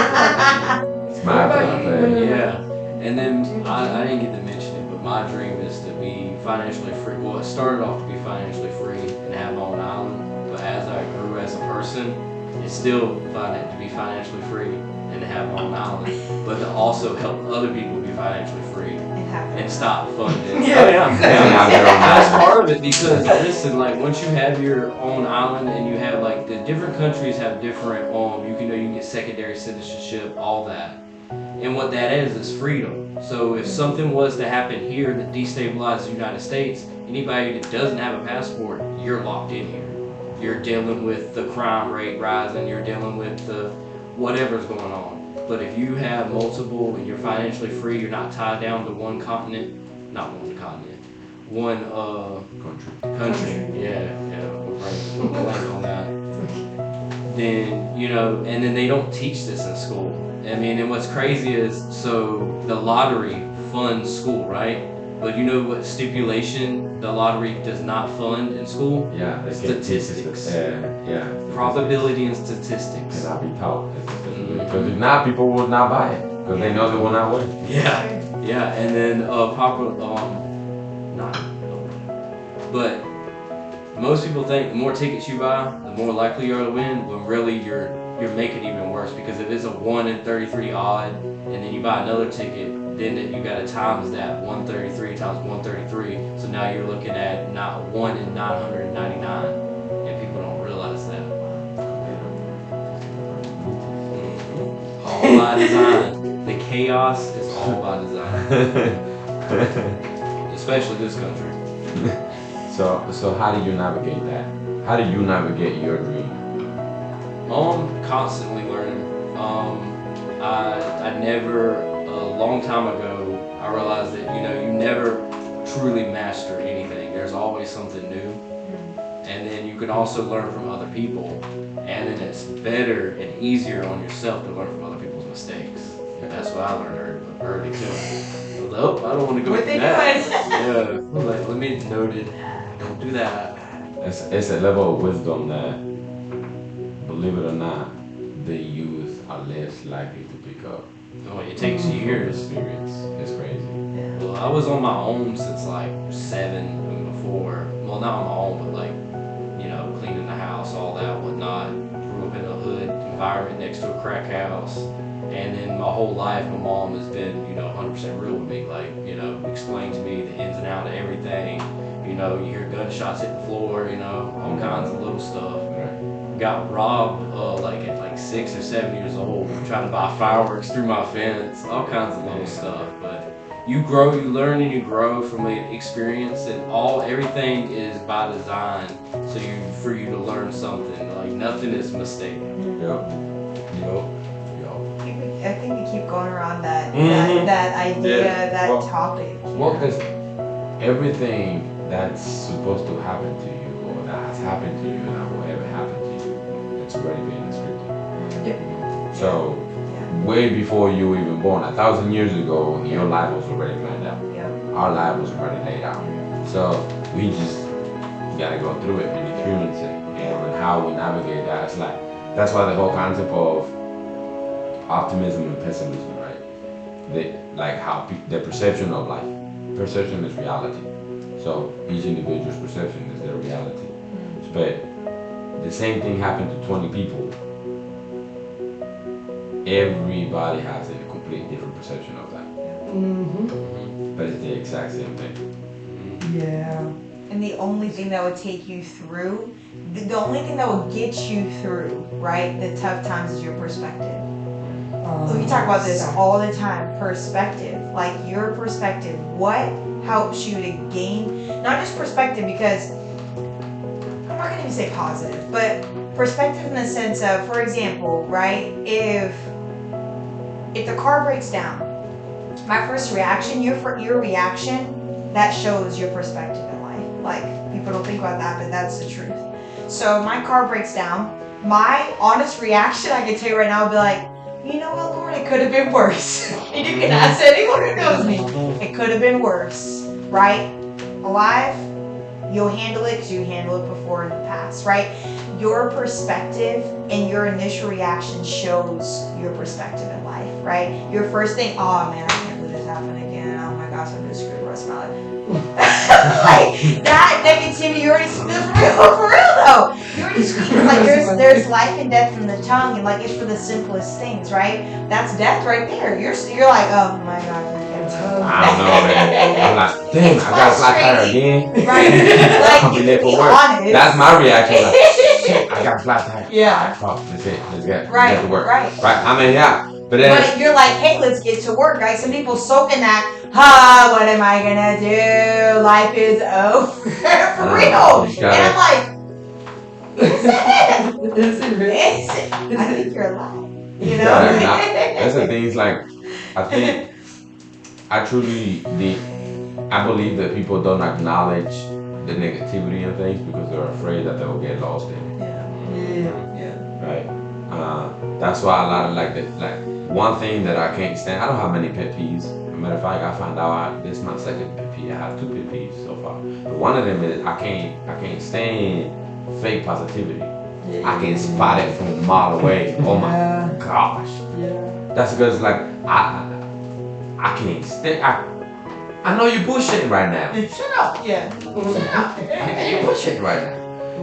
It's my What about thing. you? Yeah, and then I didn't get to mention it, but my dream is to be financially free. Well, it started off to be financially free and have my own island, but as I grew as a person, it's still to be financially free and to have my own island, but to also help other people be financially free And have and stop funding. Yeah. Oh, yeah. Have your own That's island. part of it because listen, like once you have your own island and you have like the different countries have different you can get secondary citizenship, all that. And what that is freedom. So if something was to happen here that destabilizes the United States, anybody that doesn't have a passport, you're locked in here. You're dealing with the crime rate rising, you're dealing with the whatever's going on. But if you have multiple and you're financially free, you're not tied down to one continent, not one continent, one country. Yeah, we're blank on that. Then, and then they don't teach this in school. I mean, and what's crazy is, so the lottery funds school, right? But you know what stipulation the lottery does not fund in school? Yeah, the Statistics. Yeah. Probability and statistics. Cannot be taught. Because if not, people will not buy it. Because they know they will not win. Yeah, and then but most people think the more tickets you buy, the more likely you are to win. When really you're making it even worse, because if it's a 1 in 33 odd, and then you buy another ticket, then you got to times that 133 times 133. So now you're looking at not 1 in 999, and people don't realize that. All by design. The chaos is all by design, especially this country. So how do you navigate that? How do you navigate your dream? Constantly learning. I never, a long time ago, I realized that, you never truly master anything. There's always something new. And then you can also learn from other people. And then it's better and easier on yourself to learn from other people's mistakes. And that's what I learned early too. I was like, oh, I don't want to go What through they that. Yeah. I was like, let me noted. Don't do that. It's a level of wisdom that, believe it or not, the youth are less likely to pick up. Oh, it takes years. Experience. It's crazy. Well, I was on my own since like 7 and before. Well, not on my own, but like, cleaning the house, all that, whatnot. Grew up in a hood environment next to a crack house. And then my whole life, my mom has been, 100% real with me. Like, explained to me the ins and outs of everything. You hear gunshots hit the floor, all kinds of little stuff. Got robbed at 6 or 7 years old, trying to buy fireworks through my fence, all kinds of little stuff. But you grow, you learn, and you grow from the experience, and everything is by design. So for you to learn something, like nothing is a mistake. I think we keep going around that Mhm. that idea, Yeah. that Well- topic. Well, because everything that's supposed to happen to you, or that has happened to you, and will ever happen to you, it's already been scripted. So, way before you were even born, 1,000 years ago, your life was already planned out. Yep. Our life was already laid out. So, we just gotta go through it and experience it, and how we navigate that. It's like, that's why the whole concept of optimism and pessimism, right? Like how the perception of life. Perception is reality. So each individual's perception is their reality. But the same thing happened to 20 people. Everybody has a complete different perception of that. Mm-hmm. But it's the exact same thing. Yeah. And the only thing that would take you through, the only thing that will get you through, right, the tough times is your perspective. We talk about this all the time, perspective. Like your perspective, what helps you to gain, not just perspective, because I'm not gonna even say positive, but perspective in the sense of, for example, right, if the car breaks down, my first reaction, your reaction, that shows your perspective in life. Like, people don't think about that, but that's the truth. So my car breaks down, my honest reaction, I can tell you right now, will be like, you know what, Lord, it could have been worse. And you can ask anyone who knows me. It could have been worse, right? Alive, you'll handle it because you handled it before in the past, right? Your perspective and your initial reaction shows your perspective in life, right? Your first thing, oh man, I can't believe this happened again. Oh my gosh, I'm just screwed the rest of my life. Like that negativity, you already for real though. You already speaking like there's life and death in the tongue, and like it's for the simplest things, right? That's death right there. You're like, oh my gosh, I can't tell. I don't know, man. I'm like, damn, It's I got a flat tire again. Right? I'll Like be you late can for be work. honest. That's my reaction. Like, shit, I got a flat tire. Yeah. Fuck, that's it. Let's get Right, to work. right. I mean, yeah. But then, But you're like, hey, let's get to work, right? Some people soak in that, what am I gonna do? Life is over. For real. you And gotta- I'm like, is it? Is it really? Is it? I think you're alive. You know? That's the thing. Is like, I think I believe that people don't acknowledge the negativity in things because they're afraid that they'll get lost in it. Yeah. Right? That's why a lot of one thing that I can't stand. I don't have many pet peeves. As a matter of fact, I found out this is my second pet peeve. I have 2 pet peeves so far. But one of them is I can't stand fake positivity. I can spot it from a mile away. Oh my gosh. Yeah. That's because like I can't stand. I know you're bullshitting right now. Shut up. Yeah. Shut up. You're bullshitting right now.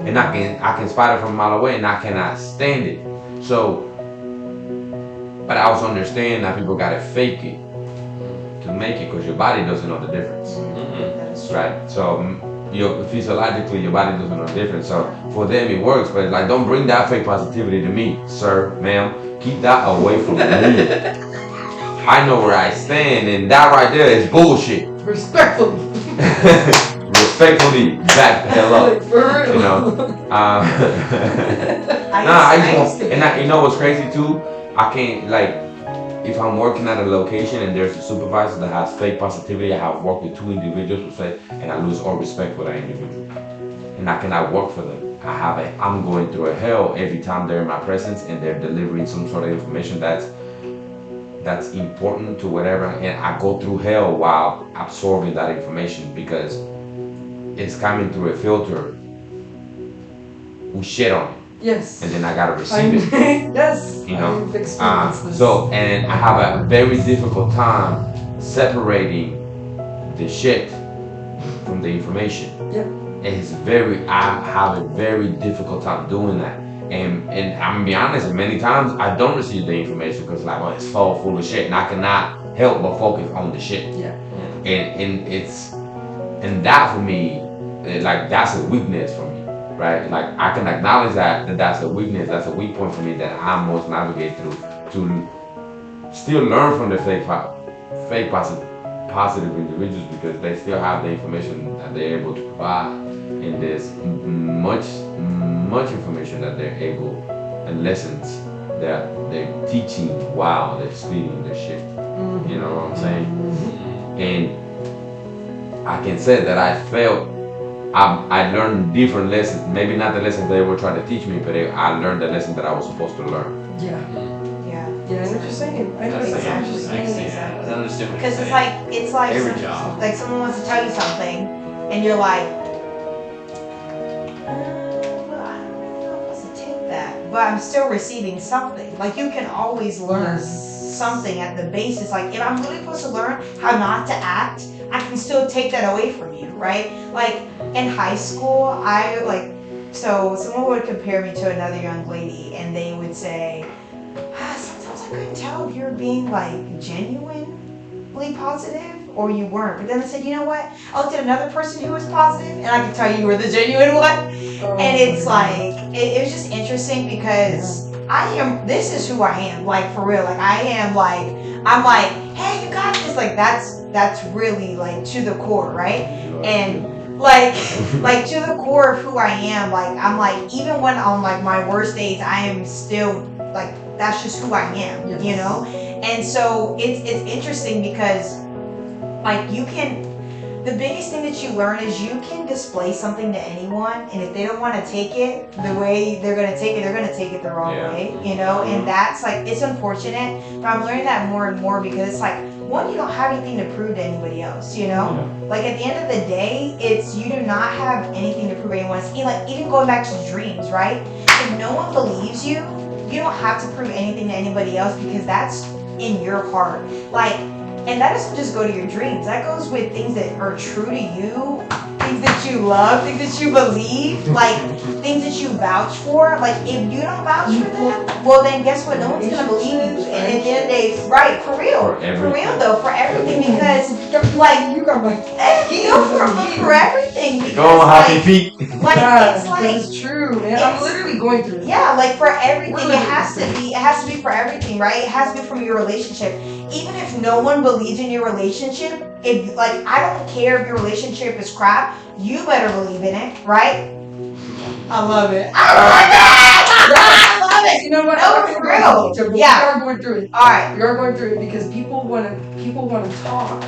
And I can spot it from a mile away, and I cannot stand it. So, but I also understand that people gotta fake it to make it, because your body doesn't know the difference, That is true. right? So, physiologically, your body doesn't know the difference. So, for them, it works, but like, don't bring that fake positivity to me, sir, ma'am. Keep that away from me. I know where I stand, and that right there is bullshit. Respectfully. Respectfully, back the hell up. Like, for real. You know. You know what's crazy too? I can't, like, if I'm working at a location and there's a supervisor that has fake positivity, I have worked with 2 individuals who say, and I lose all respect for that individual, and I cannot work for them. I'm going through a hell every time they're in my presence and they're delivering some sort of information that's important to whatever, and I go through hell while absorbing that information because it's coming through a filter who shit on it, Yes. and then I gotta receive it. Yes. You know, I've experienced this. So, and I have a very difficult time separating the shit from the information. Yep. I have a very difficult time doing that. And I'm gonna be honest, many times I don't receive the information because like, oh, it's full of shit, and I cannot help but focus on the shit. Yeah. And that for me, like, that's a weakness for me, right? Like, I can acknowledge that's a weakness, that's a weak point for me that I must navigate through to still learn from the fake positive individuals, because they still have the information that they're able to provide, and there's much information that they're able, and lessons that they're teaching while they're speaking their shit. You know what I'm saying? And I can say that I learned different lessons. Maybe not the lessons they were trying to teach me, but I learned the lesson that I was supposed to learn. Yeah. Yeah. Yeah, I know what you're saying. I know That's exactly. I understand what Because you're it's like Every job. like someone wants to tell you something, and you're like, well, I don't know if I'm supposed to take that. but I'm still receiving something. Like you can always learn Yes. something at the basis. Like if I'm really supposed to learn how not to act, I can still take that away from you, right? Like in high school, so someone would compare me to another young lady, and they would say, sometimes I couldn't tell if you were being like genuinely positive or you weren't. But then I said, you know what? I looked at another person who was positive, and I could tell you were the genuine one. Oh, And it's like it was just interesting because this is who I am, like for real. Like I'm like, hey, you got this. Like that's really like to the core, right? And like to the core of who I am. Like I'm like, even when on like my worst days, I am still like, that's just who I am, Yes. you know? And so it's interesting because like the biggest thing that you learn is you can display something to anyone, and if they don't want to take it the way they're going to take it, they're going to take it the wrong way, you know? And that's like, it's unfortunate, but I'm learning that more and more because it's like, one, you don't have anything to prove to anybody else, you know? Like at the end of the day, you do not have anything to prove to anyone else. Even going back to dreams, right? If no one believes you, you don't have to prove anything to anybody else because that's in your heart. Like, and that doesn't just go to your dreams. That goes with things that are true to you, things that you love, things that you believe, like things that you vouch for. Like if you don't vouch for them, well then guess what? No one's gonna believe you. And at the end of the day, right, for real. For real though, for everything, because like you got my for everything. Because, Go on, Happy Feet. Like yeah, it's like that's true, man. I'm literally going through it. yeah, like for everything, We're it has to be for everything, right? It has to be from your relationship. Even if no one believes in your relationship, if like I don't care if your relationship is crap, you better believe in it, right? I love it. I love it. You know what? No, I'm for going real. through it. Yeah. We are going through it. All right. We are going through it because people want to talk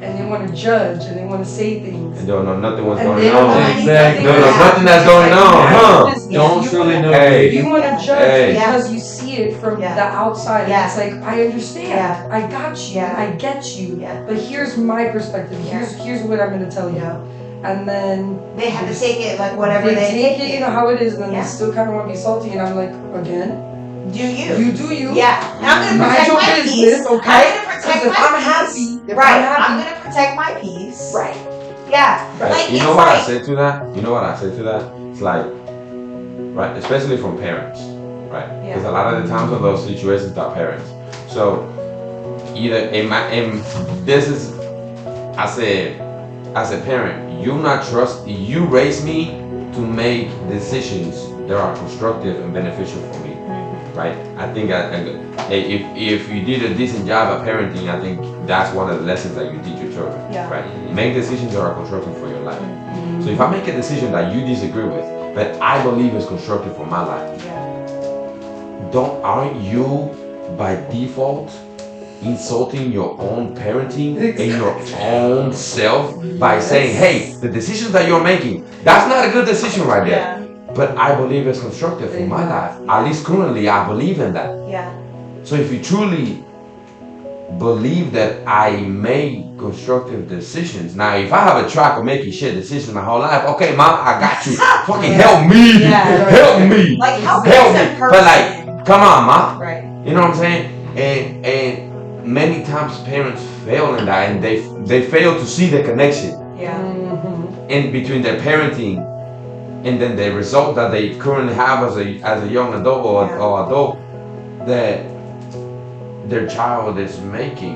and they want to judge and they want to say things. And don't know nothing what's And going they don't know on. anything. Exactly. Don't know nothing that's going on, huh? Don't truly know. Hey. You want to judge Hey. because you see it from Yeah. the outside. Yeah. And it's like, I understand. Yeah. I got you. Yeah. I get you. Yeah. But here's my perspective. Yeah. Here's what I'm going to tell you. Yeah. And then They have to take it like whatever they they take it, you know how it is, and then Yeah. they still kind of want to be salty. And I'm like, again, Do you? you do you. Yeah. And I'm gonna Mind protect your my business, peace. okay? I'm gonna protect Because if my I'm peace. happy, if Right. I'm happy, I'm gonna protect my peace. right. Yeah. Like You it's know what I like said to that? You know what I said to that? It's like, right, especially from parents, right? Because a lot of the times of those situations are parents. So either this is, I said, as a parent, you raise me to make decisions that are constructive and beneficial for me, right? I think if you did a decent job at parenting, I think that's one of the lessons that you teach your children, Yeah. right? Make decisions that are constructive for your life. So if I make a decision that you disagree with, but I believe is constructive for my life, aren't you by default insulting your own parenting and your own self by saying, hey, the decisions that you're making, that's not a good decision right there. But I believe it's constructive for my life. At least currently, I believe in that. Yeah. So if you truly believe that I make constructive decisions, now if I have a track of making shit decisions my whole life, okay, mom, I got you. Fucking help me. Yeah. Help me. Like how Help is me. that But person? like, come on, mom. Right. You know what I'm saying? And many times parents fail in that, and they fail to see the connection Yeah. Mm-hmm. in between their parenting and then the result that they currently have as a young adult or adult that their child is making.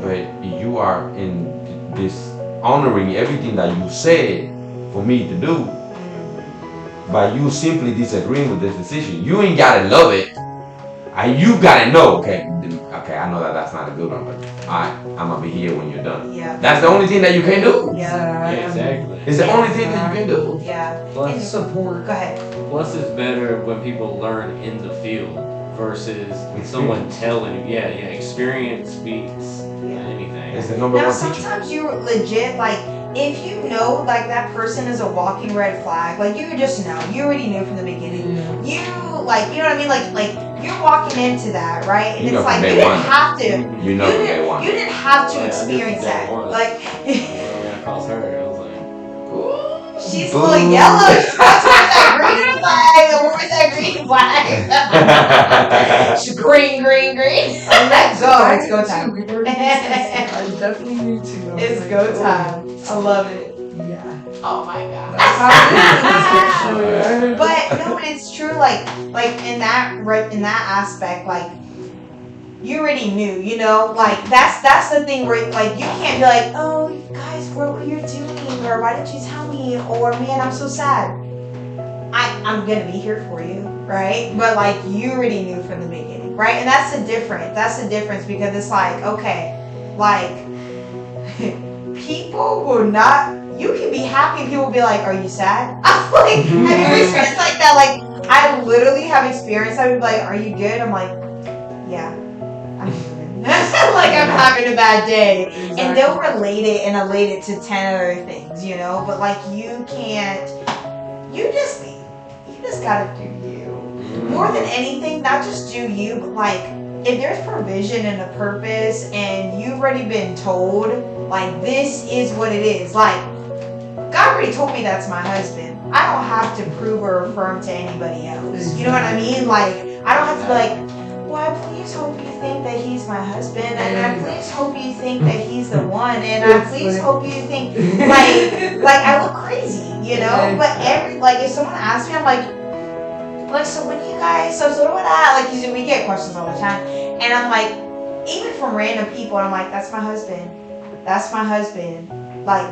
But you are in this honoring everything that you said for me to do by you simply disagreeing with this decision. You ain't gotta love it. You gotta know, okay, I know that that's not a good one, but alright, I'm gonna be here when you're done. Yeah. That's the only thing that you can do. Yeah. Exactly. It's the only thing that you can do. Yeah. Plus, Support. Go ahead. plus it's better when people learn in the field versus someone telling you. Yeah, experience beats anything. It's the number Now one teacher. sometimes you legit like if you know like that person is a walking red flag, like you just know. You already knew from the beginning. You like you know what I mean? Like you're walking into that, right? And You know it's like from you day didn't one. have to You know from day one. you didn't have to Yeah, I knew from experience day that. one. Like When I ran across her, I was like, she's a little yellow. She's got that green. flag. Where's that green flag? Green, green, green. Let's go. It's go time. We've already discussed it. I definitely need to. I was It's like, go oh, time. I love it. Yeah. Oh my god. That's how it is in this picture. But no, but it's true. Like in that aspect, like you already knew, you know. Like that's the thing where like you can't be like, oh guys, what were you doing, or why didn't you tell me, or man, I'm so sad. I'm gonna be here for you, right? But like you already knew from the beginning, right? And that's the difference. That's the difference because it's like okay, like people will not. You can be happy and people will be like, are you sad? I'm like, have you experienced like that? Like, I literally have experienced I would be like, are you good? I'm like, yeah, I'm good. Like, I'm having a bad day. And they'll relate it and relate it to 10 other things, you know? But like, you can't, you just gotta do you. More than anything, not just do you, but like, if there's provision and a purpose and you've already been told, like, this is what it is, like, God already told me that's my husband. I don't have to prove or affirm to anybody else. You know what I mean? Like, I don't have to be like, well, I please hope you think that he's my husband, and I please hope you think that he's the one, and I please hope you think, like I look crazy, you know? But if someone asks me, I'm like, so when you guys, so what about that? Like, we get questions all the time, and I'm like, even from random people, and I'm like, that's my husband. That's my husband. Like,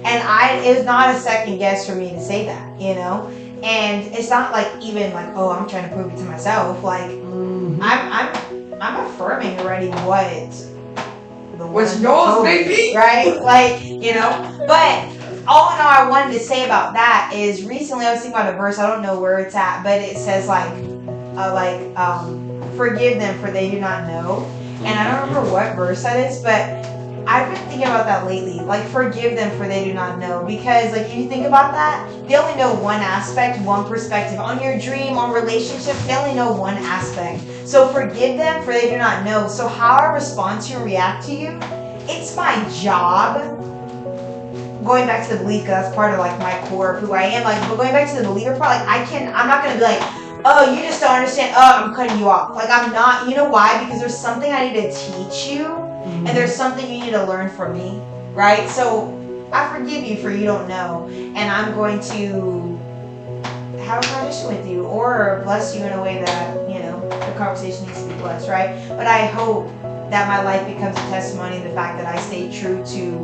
and it's not a second guess for me to say that, you know? And it's not like even like, oh, I'm trying to prove it to myself. Like, I'm affirming already what's yours, baby? Right? Like, you know? But all in all I wanted to say about that is recently I was thinking about a verse, I don't know where it's at, but it says forgive them for they do not know. And I don't remember what verse that is, but I've been thinking about that lately. Like, forgive them for they do not know. Because, like, if you think about that, they only know one aspect, one perspective. On your dream, on relationships, they only know one aspect. So forgive them for they do not know. So how I respond to and react to you, it's my job. Going back to the belief, because that's part of, like, my core of who I am. Like, but going back to the believer part, like, I'm not going to be like, oh, you just don't understand. Oh, I'm cutting you off. Like, I'm not. You know why? Because there's something I need to teach you. And there's something you need to learn from me, right? So I forgive you for you don't know, and I'm going to have a conversation with you or bless you in a way that, you know, the conversation needs to be blessed, right? But I hope that my life becomes a testimony of the fact that I stay true to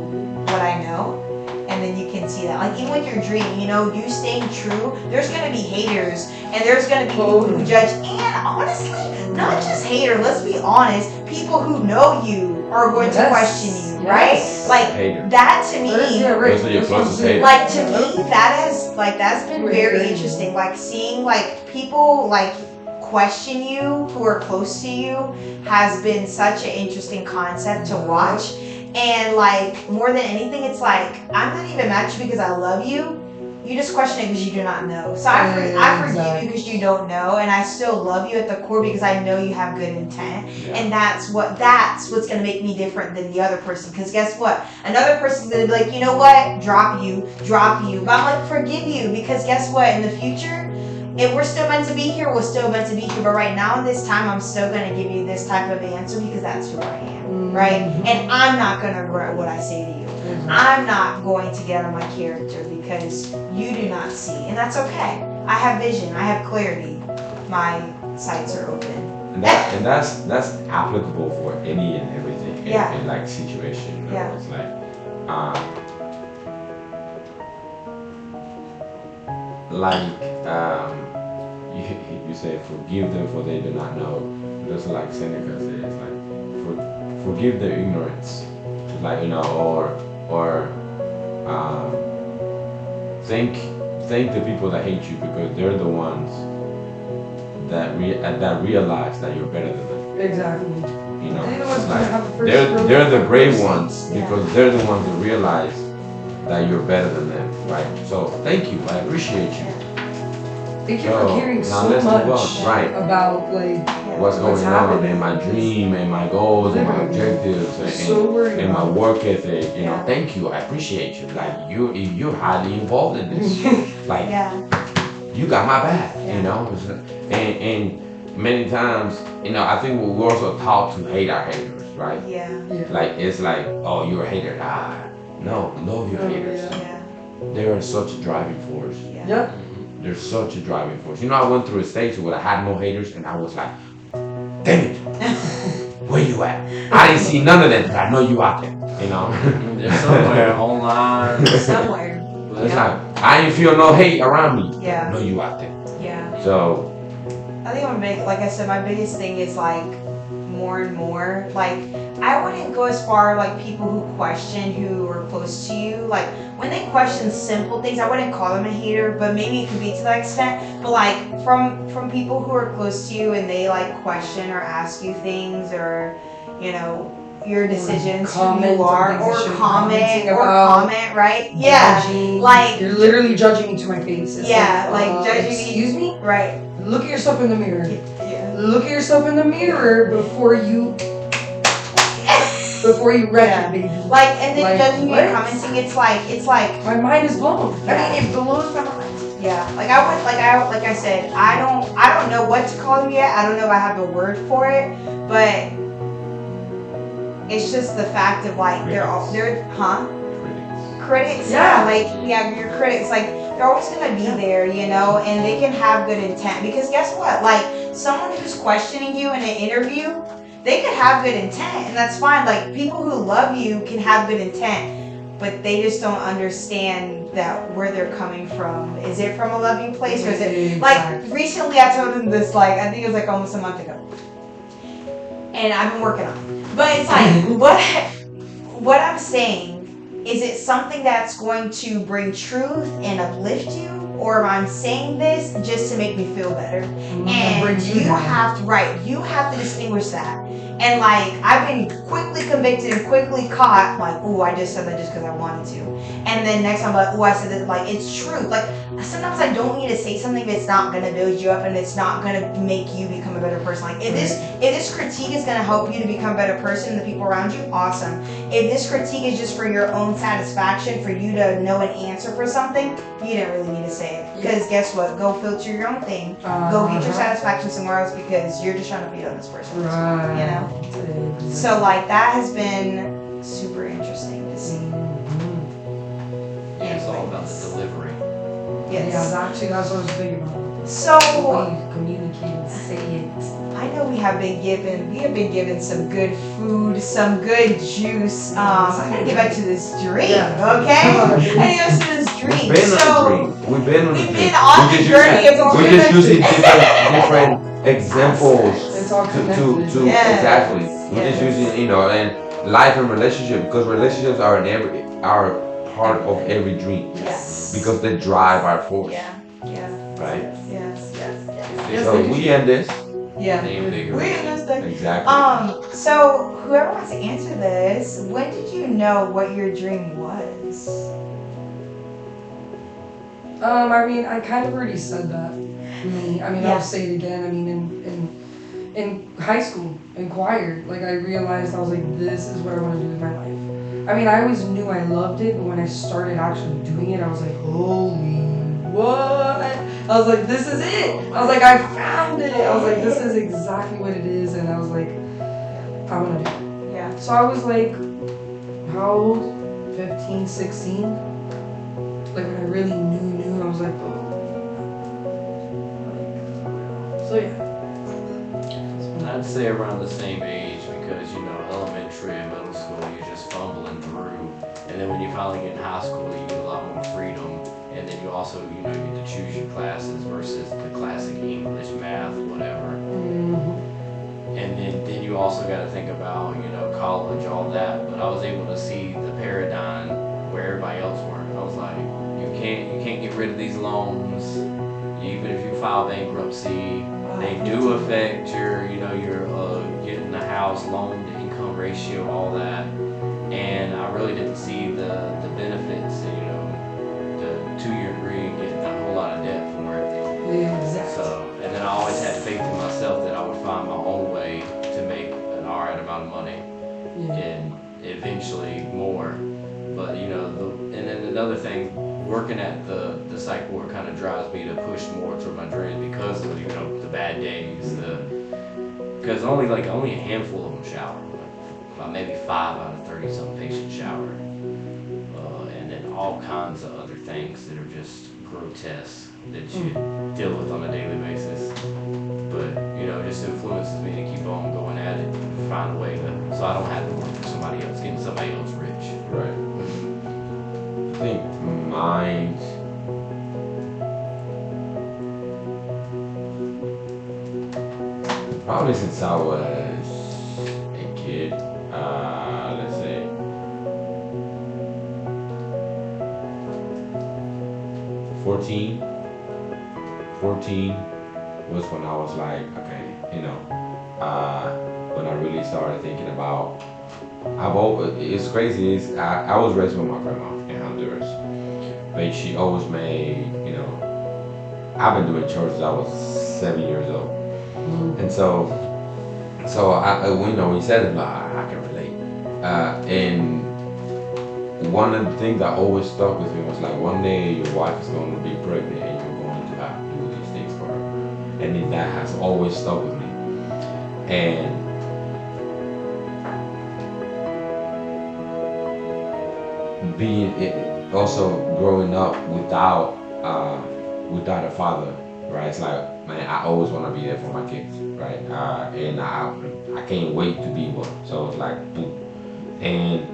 what I know. And then you can see that. Like, even with your dream, you know, you staying true, there's going to be haters. And there's going to be people who judge. And honestly, not just haters, let's be honest. People who know you are going to question you, right? Like, Hater. that to me, Those are your closest haters. like, to me, that's been very interesting. Like, seeing, like, people, like, question you who are close to you has been such an interesting concept to watch. And like, more than anything, it's like, I'm not even mad at you because I love you. You just question it because you do not know. So I forgive you because you don't know, and I still love you at the core because I know you have good intent. Yeah. And that's what's gonna make me different than the other person. Because guess what? Another person's gonna be like, you know what? Drop you. But I'm like, forgive you, because guess what? In the future, if we're still meant to be here, we're still meant to be here. But right now, in this time, I'm still gonna give you this type of answer because that's who I am, right? And I'm not gonna regret what I say to you. I'm not going to get on my character because you do not see, and that's okay. I have vision. I have clarity. My sights are open. And that's applicable for any and everything in like situation. You know? Yeah. It's like you say forgive them for they do not know. Just like Seneca says, like forgive their ignorance. Like, you know, or thank the people that hate you because they're the ones that realize that you're better than them. Exactly. You know, They're the ones it's that like have the first they're the brave person. ones because they're the ones that realize that you're better than them, right? So thank you, I appreciate you. Thank you for caring now so let's move much on. Right. about like What's going on happening. in my dream and my goals and my objectives and my work ethic, you know. Thank you, I appreciate you. Like you're highly involved in this. Like you got my back, Yeah. you know. And many times, you know, I think we're also taught to hate our haters, right? Yeah. Like it's like, oh, you're a hater. No, love your Oh, haters. yeah. Yeah. They are such a driving force. Yeah. Yep. They're such a driving force. You know, I went through a stage where I had no haters, and I was like, damn it, where you at? I didn't see none of them, but I know you out there. You know. They're somewhere online. Somewhere. But It's like I didn't feel no hate around me. But Yeah. I know you out there. Yeah. So I think like I said, my biggest thing is like more and more. Like I wouldn't go as far like people who question who are close to you. Like when they question simple things, I wouldn't call them a hater, but maybe it could be to that extent. But like from people who are close to you and they like question or ask you things or you know your decisions, who comment you on are, things or you shouldn't be comment commenting or about. comment, right? Yeah. Judging. Like- you're literally judging me to my face. It's Yeah, like, judging me. Excuse me. Right. Look at yourself in the mirror. Yeah. Look at yourself in the mirror before you wreck Yeah. it, baby. Like and then Like, judging you what? and commenting, it's like My mind is blown. Yeah. I mean, it blows my mind. yeah. Like I said, I don't know what to call them yet. I don't know if I have a word for it, but it's just the fact of like they're critics. Yeah. Like your critics, like they're always gonna be there, you know, and they can have good intent because guess what? Like someone who's questioning you in an interview, they could have good intent and that's fine. Like people who love you can have good intent, but they just don't understand that where they're coming from. Is it from a loving place or is it like recently I told him this like I think it was like almost a month ago. And I've been working on it. But it's like what I'm saying, is it something that's going to bring truth and uplift you? Or am I saying this just to make me feel better? And you have to distinguish that. And like I've been quickly convicted and quickly caught like, oh, I just said that just because I wanted to. And then next time like, oh, I said that like it's true. Like sometimes I don't need to say something that's not gonna build you up and it's not gonna make you become a better person. Like if this critique is gonna help you to become a better person and the people around you, awesome. If this critique is just for your own satisfaction, for you to know an answer for something, you didn't really need to say it. Because guess what? Go filter your own thing. Go get your satisfaction somewhere else because you're just trying to feed on this person. Right. You know? So like that has been super interesting to see. yeah, it's all about the delivery. Yeah, Yes. that too. That's what I was thinking about. So The way you communicate and say it. I know we have been given some good food, some good juice. I gotta get back to this drink, Yeah. okay? Come on. I gotta get back to this drink. we've been on So the dream. We've been on the we've dream. been on the just journey using- of We're just using different examples It's all to connected. Yes. exactly. We're just Yes. using and life and relationship because relationships are are part of every dream yes. because they drive our force, Yeah. Yeah. right? Yes. Yes. Yes, So they do. we end this Yeah. Name bigger. We're in this thing. exactly. So whoever wants to answer this, when did you know what your dream was? I mean, I kind of already said that. Me. I mean, Yeah. I'll say it again. I mean, in high school, in choir, like I realized I was like, this is what I want to do with my life. I mean, I always knew I loved it, but when I started actually doing it, I was like, holy what? I was like, this is it. I was like, I found it. I was like, this is exactly what it is, and I was like, I want to do it. Yeah. So I was like, how old? 15, 16? Like when I really knew, I was like, oh. So yeah. I'd say around the same age because, elementary and middle school, you're just fumbling through. And then when you finally get in high school, you get a lot more freedom. And then you also, you get to choose your classes versus the classic English, math, whatever. And then you also got to think about, college, all that. But I was able to see the paradigm where everybody else were. I was like, you can't get rid of these loans. Even if you file bankruptcy, they do affect your getting a house, loan to income ratio, all that. And I really didn't see the benefits, the 2-year degree and getting a whole lot of debt for it. Exactly. So, and then I always had faith in myself that I would find my own way to make an alright amount of money Yeah. and eventually more. But and then another thing, working at the psych ward kind of drives me to push more toward my dreams because of, you know, the bad days, because only a handful of them shower. Like, about maybe 5 out of 30 some patients shower, and then all kinds of other things that are just grotesque that you deal with on a daily basis. But you know, it just influences me to keep on going at it, and find a way to, so I don't have to work for somebody else, getting somebody else rich. Right. I think mine. Probably since I was a kid. Let's say 14 was when I was like, okay, you know, when I really started thinking about, it's crazy, I was raised with my grandma in Honduras, but she always made, you know, I've been doing chores since I was 7 years old, and so I, you know, when you said it, I can relate, and one of the things that always stuck with me was like, one day your wife is going to be pregnant and you're going to have to do these things for her. And then that has always stuck with me. And also growing up without a father, right? It's like, man, I always want to be there for my kids, right? And I can't wait to be one. So it's like, boom. And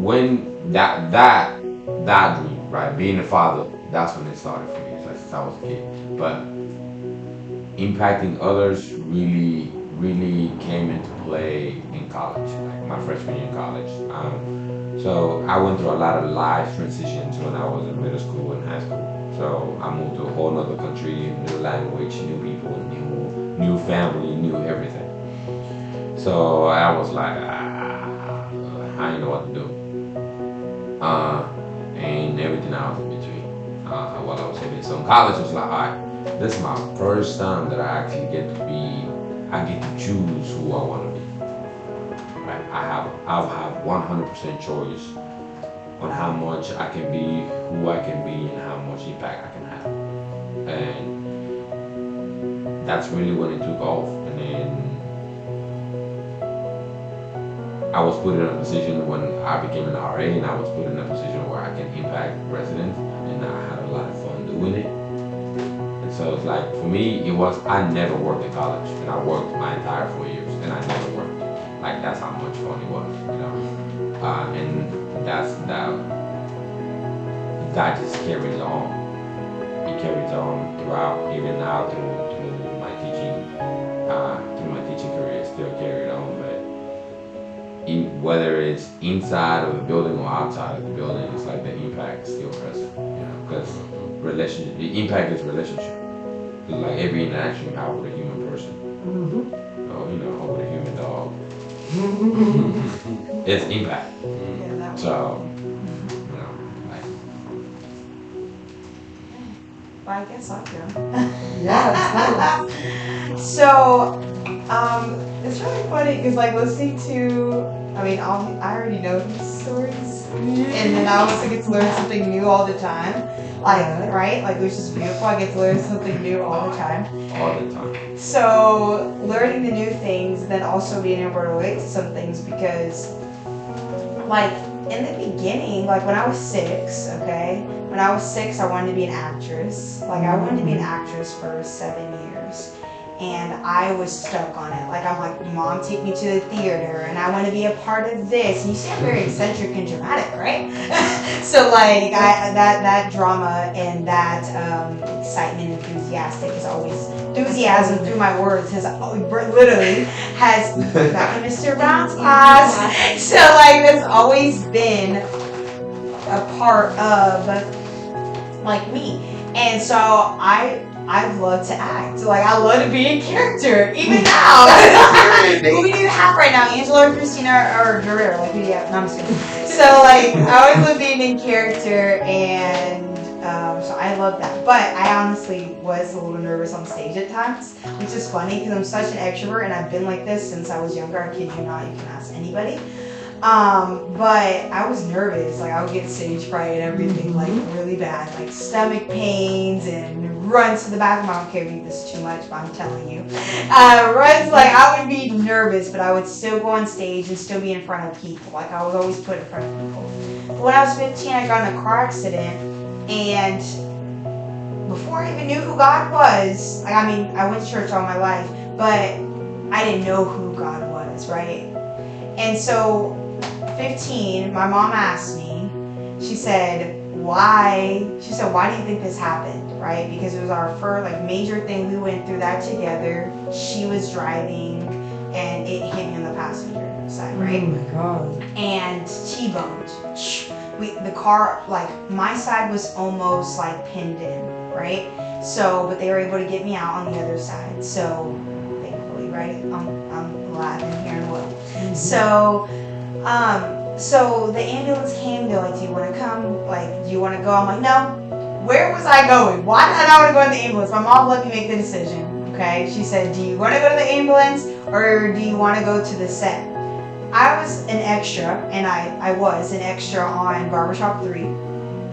when that dream, right, being a father, that's when it started for me, like since I was a kid. But impacting others really came into play in college, like my freshman year in college. So I went through a lot of life transitions when I was in middle school and high school. So I moved to a whole other country, new language, new people, new family, new everything. So I was like, I didn't know what to do. And everything else in between while I was living. So in college, it was like, all right, this is my first time that I actually I get to choose who I want to be. Right? I'll have 100% choice on how much I can be, who I can be, and how much impact I can have. And that's really when it took off. And then I was put in a position when I became an RA, and I was put in a position where I can impact residents, and I had a lot of fun doing it. And so it's like, for me, I never worked in college, and I worked my entire 4 years, and I never worked. Like, that's how much fun it was, you know. And that just carries on. It carries on throughout, even now through my teaching career, still carried on, but whether it's inside of the building or outside of the building, it's like the impact is still present, you know, because the impact is relationship. It's like every interaction you have with a human person, or, you know, or with a human dog, it's impact. Yeah, that So, you know, like, well, I guess I'll go. Yeah, So, it's really funny because like listening to, I mean, I already know these stories, and then I also get to learn something new all the time. Like, right? Like, which is beautiful. I get to learn something new all the time. all the time. So, learning the new things, then also being able to relate to some things because, like, in the beginning, like when I was 6, okay? When I was 6, I wanted to be an actress. Like, I wanted to be an actress for 7 years. And I was stuck on it. Like, I'm like, Mom, take me to the theater, and I want to be a part of this. And you see, I'm very eccentric and dramatic, right? So, like, that drama and that excitement and enthusiasm through my words literally has back in Mr. Brown's class. So, like, that's always been a part of, like, me. And so I love to act. Like, I love to be in character, even now. Who do you have right now? Angela or Christina or Guerrero? Like, who do you have? No, I'm just kidding. So, like, I always love being in character, and so I love that. But I honestly was a little nervous on stage at times, which is funny because I'm such an extrovert, and I've been like this since I was younger. I kid you not, you can ask anybody. But I was nervous. Like I would get stage fright and everything, like really bad, like stomach pains and runs to the bathroom. I don't care if you eat this too much, but I'm telling you, runs like I would be nervous, but I would still go on stage and still be in front of people. Like I was always put in front of people. But when I was 15, I got in a car accident, and before I even knew who God was, like I mean, I went to church all my life, but I didn't know who God was, right? And so 15, my mom asked me, she said, why do you think this happened, right? Because it was our first like major thing. We went through that together. She was driving and it hit me on the passenger side, right? Oh my God. And T-boned. The car, like my side was almost like pinned in, right? So, but they were able to get me out on the other side. So, thankfully, right? I'm alive and here and well. So the ambulance came. They're like, "Do you want to come? Like, do you want to go?" I'm like, "No." Where was I going? Why did I not want to go in the ambulance? My mom let me make the decision. Okay, she said, "Do you want to go to the ambulance or do you want to go to the set?" I was an extra, and I was an extra on Barbershop 3.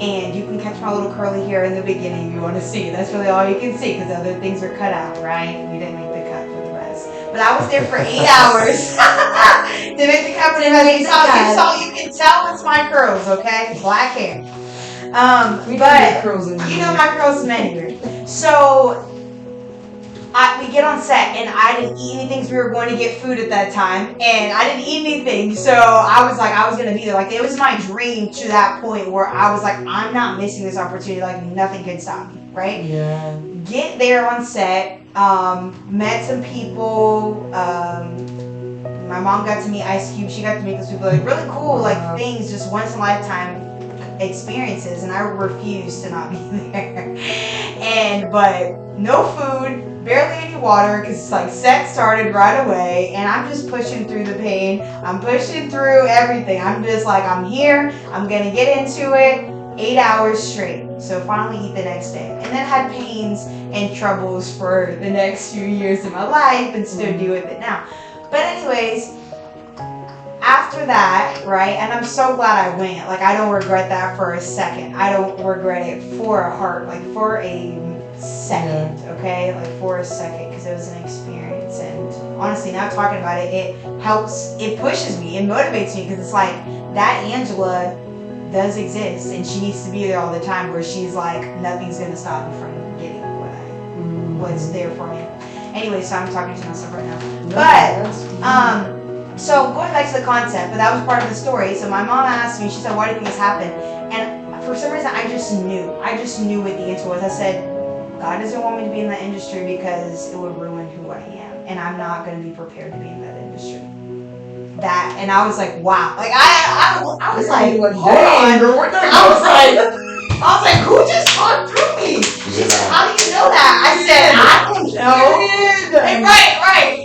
And you can catch my little curly hair in the beginning if you want to see. That's really all you can see because other things are cut out, right? We didn't make the cut for the rest. But I was there for 8 hours to make the cut for the rest. You can tell it's my curls, okay? Black hair. But you know my curls from anywhere. So we get on set, and I didn't eat anything because we were going to get food at that time, and I didn't eat anything, so I was like, I was going to be there. Like, it was my dream to that point where I was like, I'm not missing this opportunity. Like, nothing could stop me, right? Yeah. Get there on set, met some people, my mom got to meet Ice Cube. She got to meet those people, like, really cool, like, things, just once in a lifetime experiences, and I refused to not be there. But no food, barely any water, because like set started right away, and I'm just pushing through the pain. I'm pushing through everything. I'm just like, I'm here. I'm gonna get into it. 8 hours straight. So finally eat the next day, and then had pains and troubles for the next few years of my life, and still deal with it now. But anyways, after that, right, and I'm so glad I went. Like, I don't regret that for a second. I don't regret it for a heart, like for a second, okay? Like for a second, because it was an experience. And honestly, now talking about it, it helps, it pushes me, it motivates me, because it's like, that Angela does exist, and she needs to be there all the time, where she's like, nothing's going to stop me from getting what's there for me. Anyway, so I'm talking to myself right now. But, so going back to the concept, but that was part of the story. So my mom asked me, she said, why do you think this happened? And for some reason, I just knew what the answer was. I said, God doesn't want me to be in that industry because it would ruin who I am. And I'm not going to be prepared to be in that industry. And I was like, wow. Like, I was like, hold on. I was like, who just talked through me? She said, how do you know that? I said, I don't know. Hey, right.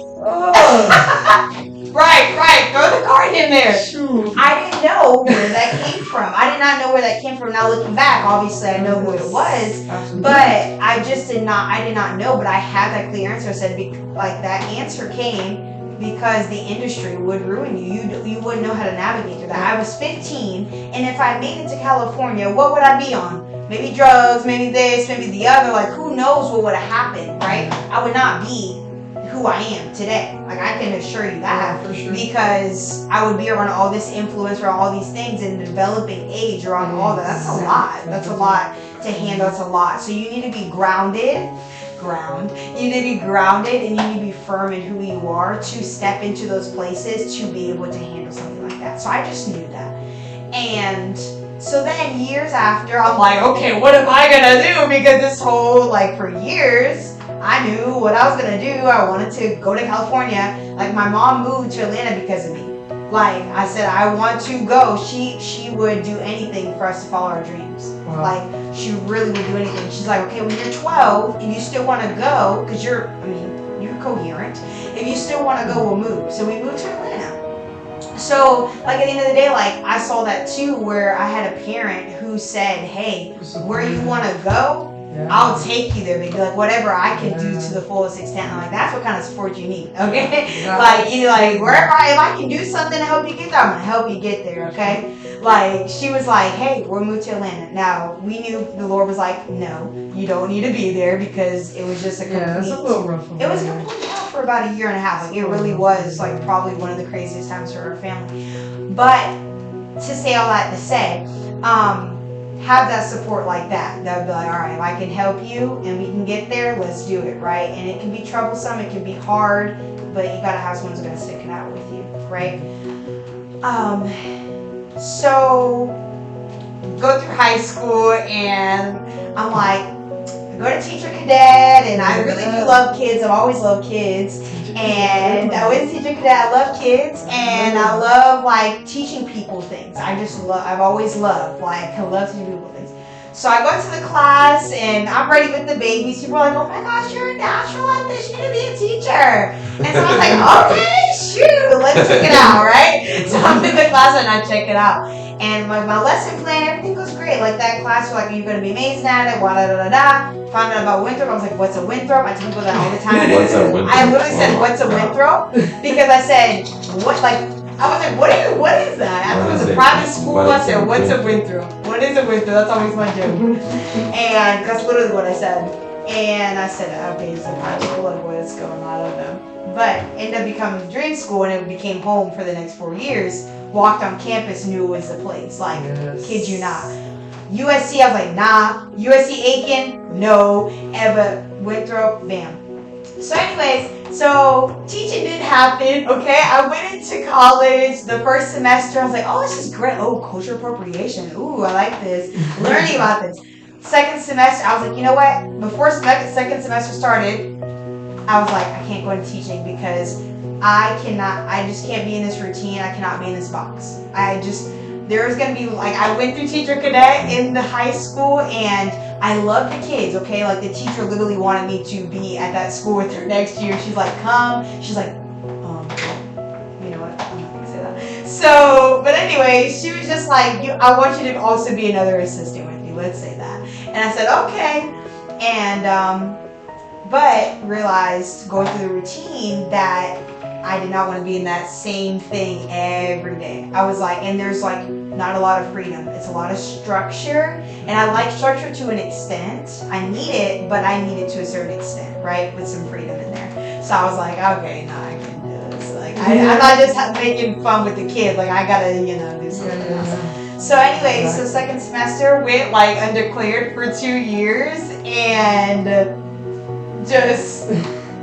Right. Throw the card in there. Shoot. I didn't know where that came from. I did not know where that came from. Now looking back, obviously I know who it was, but I did not know. But I had that clear answer. I said, like, that answer came because the industry would ruin you. You wouldn't know how to navigate through that. I was 15, and if I made it to California, what would I be on? Maybe drugs, maybe this, maybe the other. Like, who knows what would have happened, right? I would not be who I am today. Like, I can assure you that, for sure. because I would be around all this influence, around all these things, in the developing age, around all that. That's a lot. That's a lot to handle. That's a lot. So you need to be grounded. You need to be grounded, and you need to be firm in who you are to step into those places to be able to handle something like that. So I just knew that. And so then years after, I'm like, okay, what am I gonna do? Because this whole, like, for years, I knew what I was gonna do. I wanted to go to California. Like, my mom moved to Atlanta because of me. Like, I said, I want to go. She would do anything for us to follow our dreams. Wow. Like, she really would do anything. She's like, okay, when you're 12 and you still want to go, because you're coherent. If you still want to go, we'll move. So we moved to Atlanta. So, like, at the end of the day, like, I saw that too, where I had a parent who said, hey, where you want to go, Yeah. I'll take you there, baby. Like whatever I can do to the fullest extent. I'm like, that's what kind of support you need, okay? Like wherever if I can do something to help you get there, I'm gonna help you get there, okay? Like she was like, hey, we'll move to Atlanta. Now we knew the Lord was like, no, you don't need to be there because it was just a complete. Yeah, it's a little rough. It was a complete hell for about a year and a half. Like it really was like probably one of the craziest times for our family. But to say all that to say, have that support like that. That would be like, all right, if I can help you and we can get there, let's do it, right? And it can be troublesome, it can be hard, but you gotta have someone who's gonna stick it out with you, right? So go through high school and I'm like, I go to teacher cadet and I really do love kids. I've always loved kids. And I went to teacher cadet. I love kids and I love like teaching people things. I've always loved, like I love teaching people things. So I go to the class and I'm ready with the babies. People are like, oh my gosh, you're a natural at this. You need to be a teacher. And so I was like, okay, shoot, let's check it out, right? So I'm in the class and I check it out. And my lesson plan, everything goes great. Like that class, you're like, are you going to be amazing at it? Blah, da, da, da, da. Found out about Winthrop. I was like, what's a Winthrop? I tell people that all the time. What's a Winthrop? I literally said, what's a Winthrop? Because I said, what, like, I was like, what is that? I thought it was a private school. I said, what's a Winthrop? What is a Winthrop? That's always my joke. And that's literally what I said. And I said, okay, it's a private school. Like, what is going on? I don't know. But ended up becoming Dream School, and it became home for the next 4 years. Walked on campus, knew it was the place. Like, kid you not. USC, I was like, nah. USC Aiken, no. But Winthrop, bam. So anyways, so teaching didn't happen, okay? I went into college the first semester. I was like, oh, this is great. Oh, cultural appropriation. Ooh, I like this. Learning about this. Second semester, I was like, you know what? Before second semester started, I was like, I can't go into teaching because I just can't be in this routine. I cannot be in this box. There's going to be, like, I went through teacher cadet in the high school and I love the kids, okay? Like, the teacher literally wanted me to be at that school with her next year. She's like, come. She's like, you know what? I'm not going to say that. So, but anyway, she was just like, I want you to also be another assistant with me. Let's say that. And I said, okay. And, but realized going through the routine that I did not want to be in that same thing every day. I was like, and there's like not a lot of freedom. It's a lot of structure. And I like structure to an extent. I need it, but I need it to a certain extent, right? With some freedom in there. So I was like, okay, no, I can do this. Like, I'm not just making fun with the kids. Like, I gotta, do something else. So anyway, so second semester went like undeclared for 2 years and just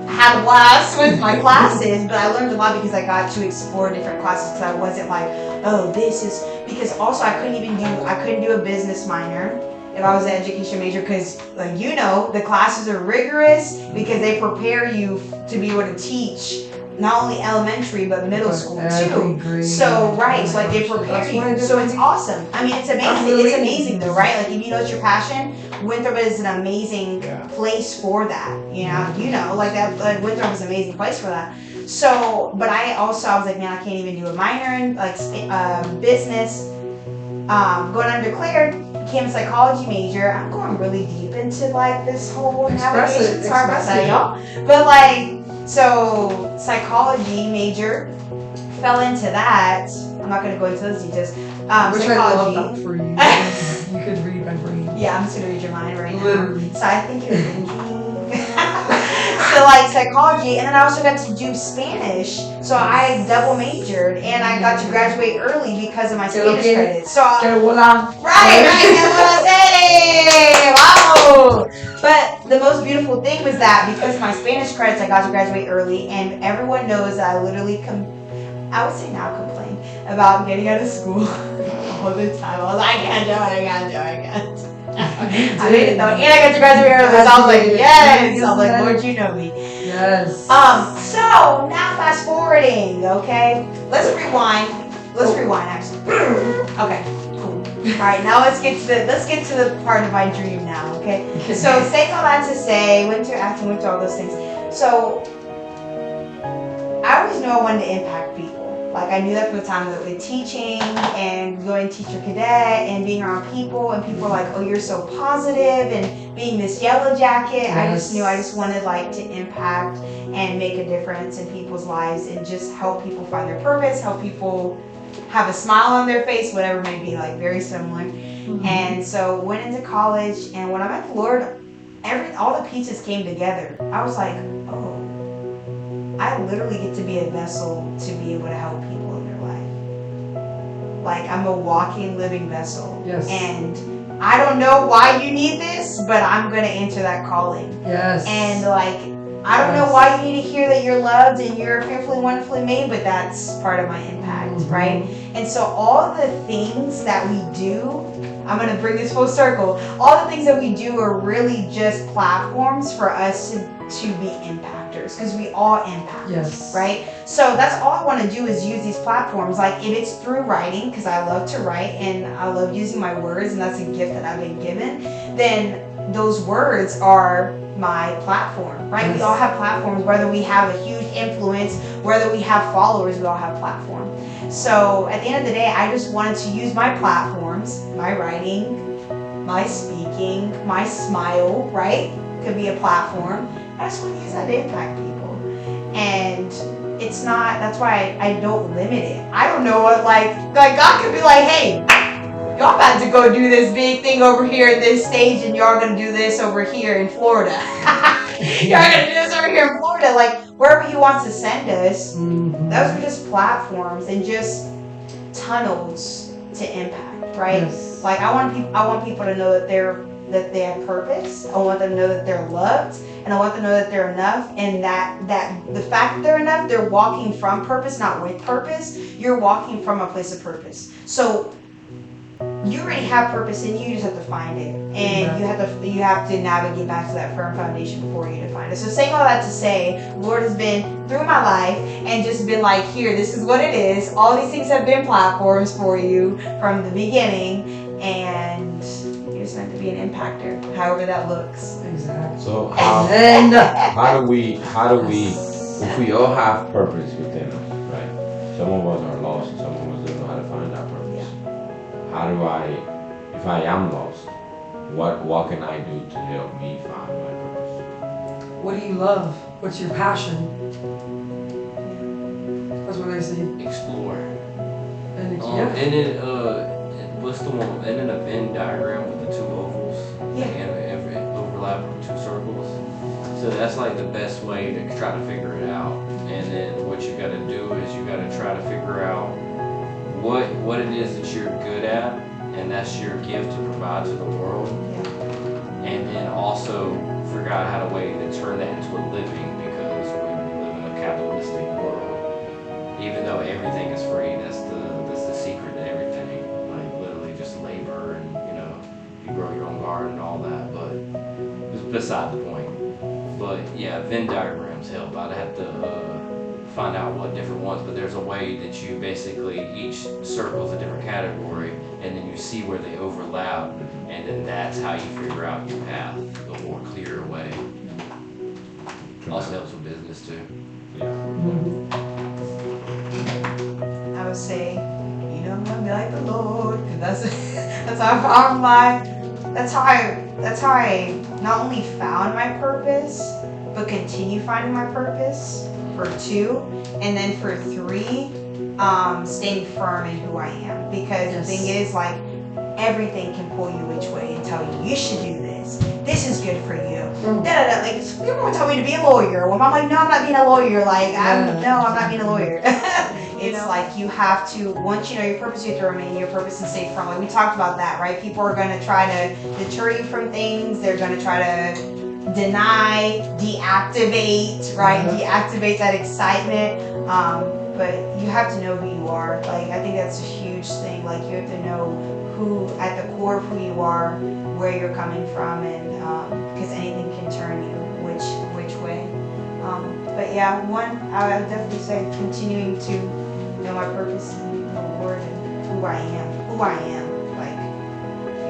had a blast with my classes, but I learned a lot because I got to explore different classes because I wasn't like, oh, this is, because also I couldn't do a business minor if I was an education major because, like, the classes are rigorous because they prepare you to be able to teach not only elementary but middle school too. So so like they prepare you. So it's awesome. I mean, it's amazing. It's amazing though, right? Like if you know it's your passion, Winthrop is an amazing place for that. Like that. Like Winthrop is an amazing place for that. So, but I was like, man, I can't even do a minor in like business. Going undeclared, became a psychology major. I'm going really deep into like this whole navigation. Sorry about that, y'all. But like. So, psychology major, fell into that. I'm not going to go into those details. Which psychology. I love that for you. You could read my brain. Yeah, I'm just going to read your mind right now. Literally. So, I think you're thinking. So, like, psychology. And then I also got to do Spanish. So, I double majored. And I got to graduate early because of my Spanish credits. So, right, that's what I said. Wow. But the most beautiful thing was that because of my Spanish credits, I got to graduate early, and everyone knows that I literally I would say now complain about getting out of school all the time. I was like, I can't do it, I can't. I made it though, and I got to graduate early, so I was like, yes. I was like, Lord, you know me. Yes. So now fast forwarding, okay? Let's rewind actually. Okay. Alright, now let's get to the part of my dream now, okay? So say all that to say, went through acting, went through all those things. So I always knew I wanted to impact people. Like I knew that from the time that with teaching and going teacher cadet and being around people, and people were like, oh, you're so positive, and being this yellow jacket. I just knew I just wanted like to impact and make a difference in people's lives and just help people find their purpose, help people have a smile on their face, whatever it may be, like very similar. And so went into college, and when I met the Lord, all the pieces came together. I was like, oh, I literally get to be a vessel to be able to help people in their life. Like I'm a walking, living vessel. Yes. And I don't know why you need this, but I'm gonna answer that calling. Yes. And like, I don't know why you need to hear that you're loved and you're fearfully, wonderfully made, but that's part of my impact, right? And so all the things that we do, I'm gonna bring this full circle. All the things that we do are really just platforms for us to be impactors, because we all impact, Yes. right? So that's all I want to do is use these platforms. Like if it's through writing, because I love to write and I love using my words, and that's a gift that I've been given, then those words are my platform, right? Yes. We all have platforms, whether we have a huge influence, whether we have followers, we all have platform. So at the end of the day, I just wanted to use my platforms, my writing, my speaking, my smile, right? Could be a platform. I just want to use that to impact people. And it's not, that's why I don't limit it. I don't know what, like God could be like, hey, y'all about to go do this big thing over here in this stage, and y'all gonna do this over here in Florida. Y'all gonna do this over here in Florida. Like wherever he wants to send us, those are just platforms and just tunnels to impact, right? Yes. Like I want people to know that they have purpose. I want them to know that they're loved, and I want them to know that they're enough, and that the fact that they're enough, they're walking from purpose, not with purpose. You're walking from a place of purpose. So you already have purpose in you, you just have to find it. And you have to navigate back to that firm foundation for you to find it. So saying all that to say, Lord has been through my life and just been like, here, this is what it is. All these things have been platforms for you from the beginning, and you're just meant to be an impactor, however that looks. Exactly. So And how do we, if we all have purpose within us, right? Some of us are lost, and some of us don't know how to find our purpose. How do if I am lost, what can I do to help me find my purpose? what do you love? What's your passion? That's what I say. Explore. And And then what's the one? And then a Venn diagram with the two ovals. Yeah. And every overlap of two circles. So that's like the best way to try to figure it out. And then what you got to do is you got to try to figure out what it is that you're good at, and that's your gift to provide to the world. And then also figure out how to way to turn that into a living, because we live in a capitalistic world. Even though everything is free, that's the secret to everything. Like literally just labor, and you grow your own garden and all that, but it's beside the point. But yeah, Venn diagrams help. I'd have to find out what different ones, but there's a way that you basically, each circle is a different category, and then you see where they overlap, and then that's how you figure out your path the more clear way. Also helps with business too. I would say, I'm gonna be like the Lord, because that's how I found that's how I not only found my purpose, but continue finding my purpose. For 2, and then for 3, staying firm in who I am. Because the thing is, like, everything can pull you which way and tell you should do this. This is good for you. Like people would tell me to be a lawyer. Well, I'm like, no, I'm not being a lawyer. Like, I'm not being a lawyer. It's like you have to, once you know your purpose, you have to remain your purpose and stay firm. Like we talked about that, right? People are going to try to deter you from things. They're going to try to deny, deactivate, right? Deactivate that excitement. But you have to know who you are. Like I think that's a huge thing. Like you have to know who, at the core of who you are, where you're coming from, and because anything can turn you which way. But yeah, I would definitely say continuing to know my purpose in the Lord and who I am. Like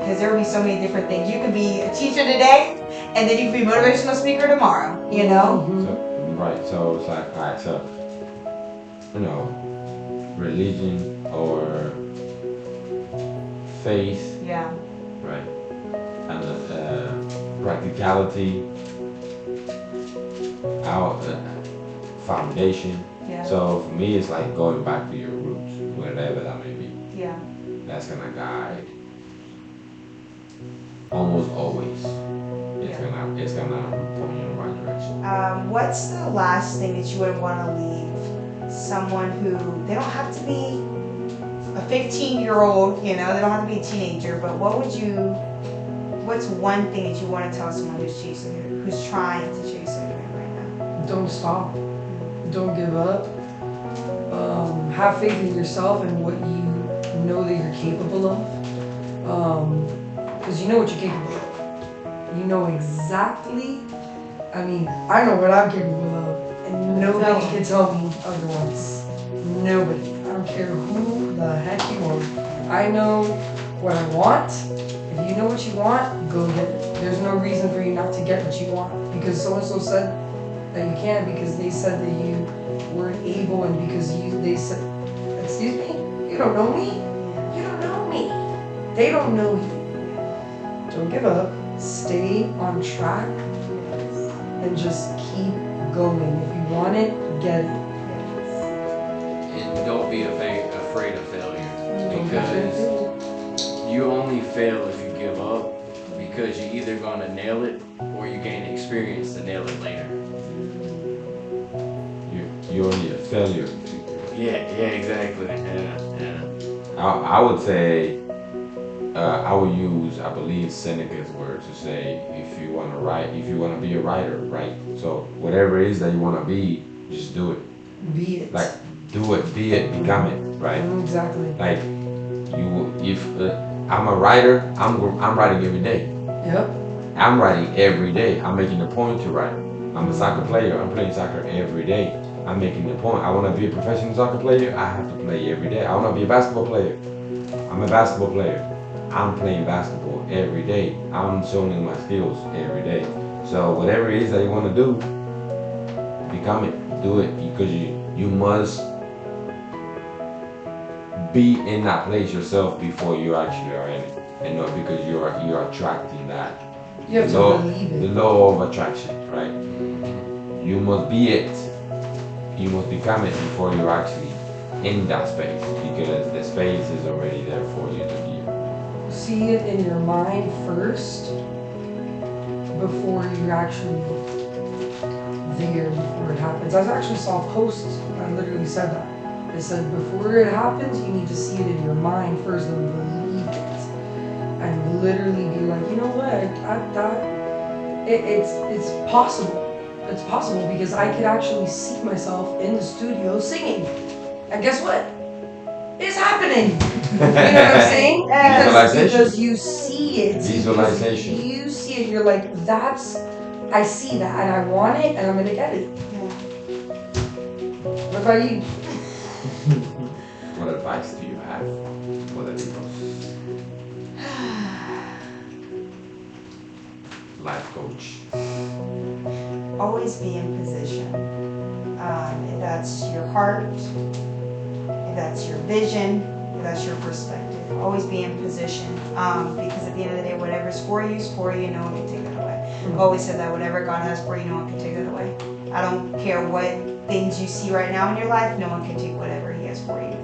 because there will be so many different things. You could be a teacher today, and then you could be a motivational speaker tomorrow, So, right, so it's like, alright, so, religion or faith, Yeah. right? And practicality, our foundation. Yeah. So for me, it's like going back to your roots, whatever that may be. Yeah. That's gonna guide almost always. It's gonna point you in the right direction. What's the last thing that you would want to leave someone who, they don't have to be a 15-year-old, they don't have to be a teenager, but what's one thing that you want to tell someone who's trying to chase their dream right now? Don't stop. Don't give up. Have faith in yourself and what you know that you're capable of. Because you know what you're capable of. You know exactly. I know what I'm capable of, and nobody can tell me otherwise. Nobody. I don't care who the heck you are. I know what I want. If you know what you want, go get it. There's no reason for you not to get what you want because so-and-so said that you can't because they said that you weren't able and because they said, excuse me? You don't know me? You don't know me. They don't know you. Don't give up. Stay on track and just keep going. If you want it, get it. And don't be afraid of failure Don't be afraid because you only fail if you give up because you're either gonna nail it or you gain experience to nail it later. You're only a failure. Yeah, exactly. Yeah. I would say, I would use, I believe, Seneca's word to say, if you want to be a writer, right? So whatever it is that you want to be, just do it. Be it. Like, do it, be it, become it, right? Exactly. Like, if I'm a writer, I'm writing every day. Yep. I'm writing every day. I'm making a point to write. I'm a soccer player. I'm playing soccer every day. I'm making the point. I want to be a professional soccer player. I have to play every day. I want to be a basketball player. I'm a basketball player. I'm playing basketball every day. I'm showing my skills every day. So whatever it is that you want to do, become it. Do it because you must be in that place yourself before you actually are in it, and not because you're attracting that. You have to believe The it. law of attraction, right? You must be it. You must become it before you're actually in that space because the space is already there for you to be. See it in your mind first before you're actually there before it happens. I actually saw a post that literally said that. It said before it happens, you need to see it in your mind first and believe it. And literally be like, you know what, it's possible. It's possible because I could actually see myself in the studio singing. And guess what? It's happening. You know what I'm saying? Because you see it. Visualization. You see it, you're like, I see that and I want it and I'm gonna get it. What about you? What advice do you have for the people? Life coach. Always be in position. If that's your heart, if that's your vision, if that's your perspective, always be in position. Because at the end of the day, whatever's for you is for you, no one can take that away. I've always said that whatever God has for you, no one can take that away. I don't care what things you see right now in your life, no one can take whatever He has for you.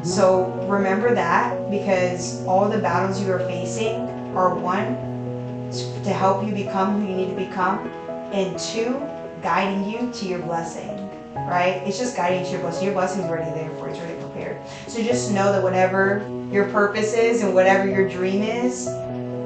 So remember that because all the battles you are facing are one, to help you become who you need to become, and two, guiding you to your blessing, right? It's just guiding you to your blessing. Your blessing's already there for you. It's already prepared. So just know that whatever your purpose is and whatever your dream is,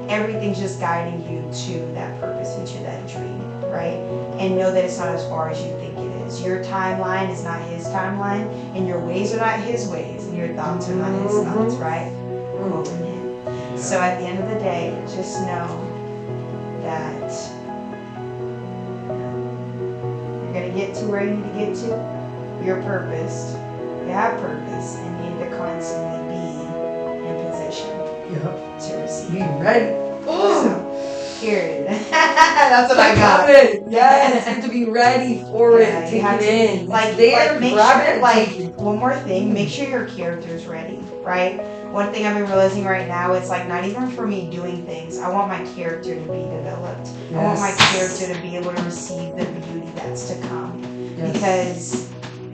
everything's just guiding you to that purpose and to that dream, right? And know that it's not as far as you think it is. Your timeline is not His timeline, and your ways are not His ways, and your thoughts are not His thoughts, right? We're all in Him. So at the end of the day, just know that you're going to get to where you need to get to. You're purposed. You have purpose, and you need to constantly be in position Yep. to receive. Be ready. So, period. That's what I got. Love it. Yes, you have to be ready for Yeah, it. you Take have it to- in. Like, It's there. make Grab sure, it. like, take it. one more thing, make sure your character's ready, right? One thing I've been realizing right now, it's like not even for me doing things. I want my character to be developed. I want my Yes. character to be able to receive the beauty that's to come. Yes. Because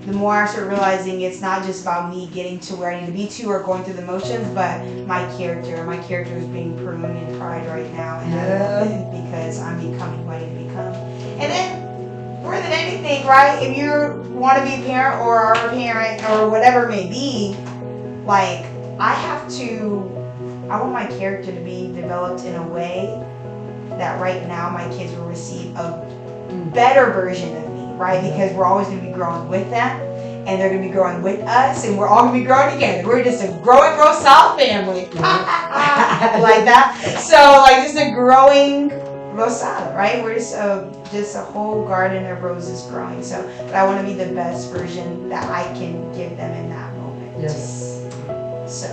the more I start realizing it's not just about me getting to where I need to be to or going through the motions, but my character is being pruned and pried right now, and I love it because I'm becoming who I need to become. And then, more than anything, right? If you want to be a parent or are a parent or whatever it may be, like I want my character to be developed in a way that right now my kids will receive a better version of me, right? Because we're always going to be growing with them, and they're going to be growing with us, and we're all going to be growing together. We're just a grow solid family. Like that. So, like, just a growing rosada, right? We're just a whole garden of roses growing. So, but I want to be the best version that I can give them in that moment. Yes. So,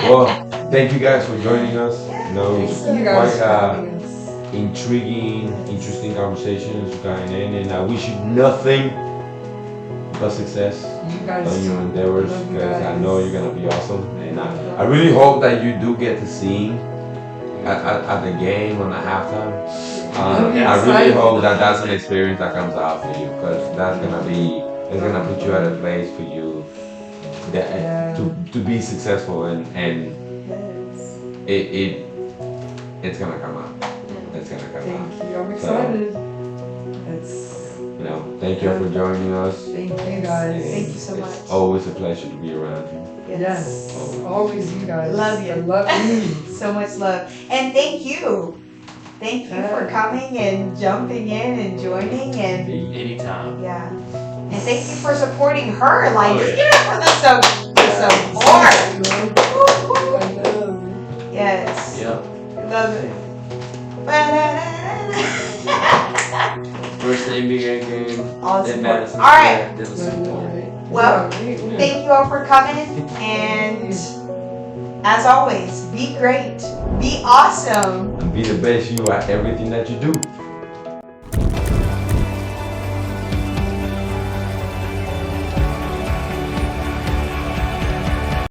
Well, thank you guys for joining us. You know, it was You guys quite for having us. intriguing, interesting conversations going in, and I wish you nothing but success You guys. on your endeavors, Love you because I guys. know you're gonna be awesome, and I really hope that you do get to sing at the game on the halftime. I really hope that that's an experience that comes out for you, because it's gonna put you at a place for you that to be successful, and it's gonna come out. It's gonna come out. Thank you. I'm excited. It's. You know, thank you for joining us. Thank you guys. Thank you so much. It's always a pleasure to be around you. Yes. Always you guys. Love you. I love you. So much love. And thank you. Thank you for coming and jumping in and joining and Anytime. yeah. And thank you for supporting her. Like, Oh, just yeah. give it for the support. I know. Yes. Yep. Love it. First NBA game. All the Then support. Madison All right. Square, Then the Super Bowl. Well, thank you all for coming. And as always, be great. Be awesome. And be the best you at everything that you do.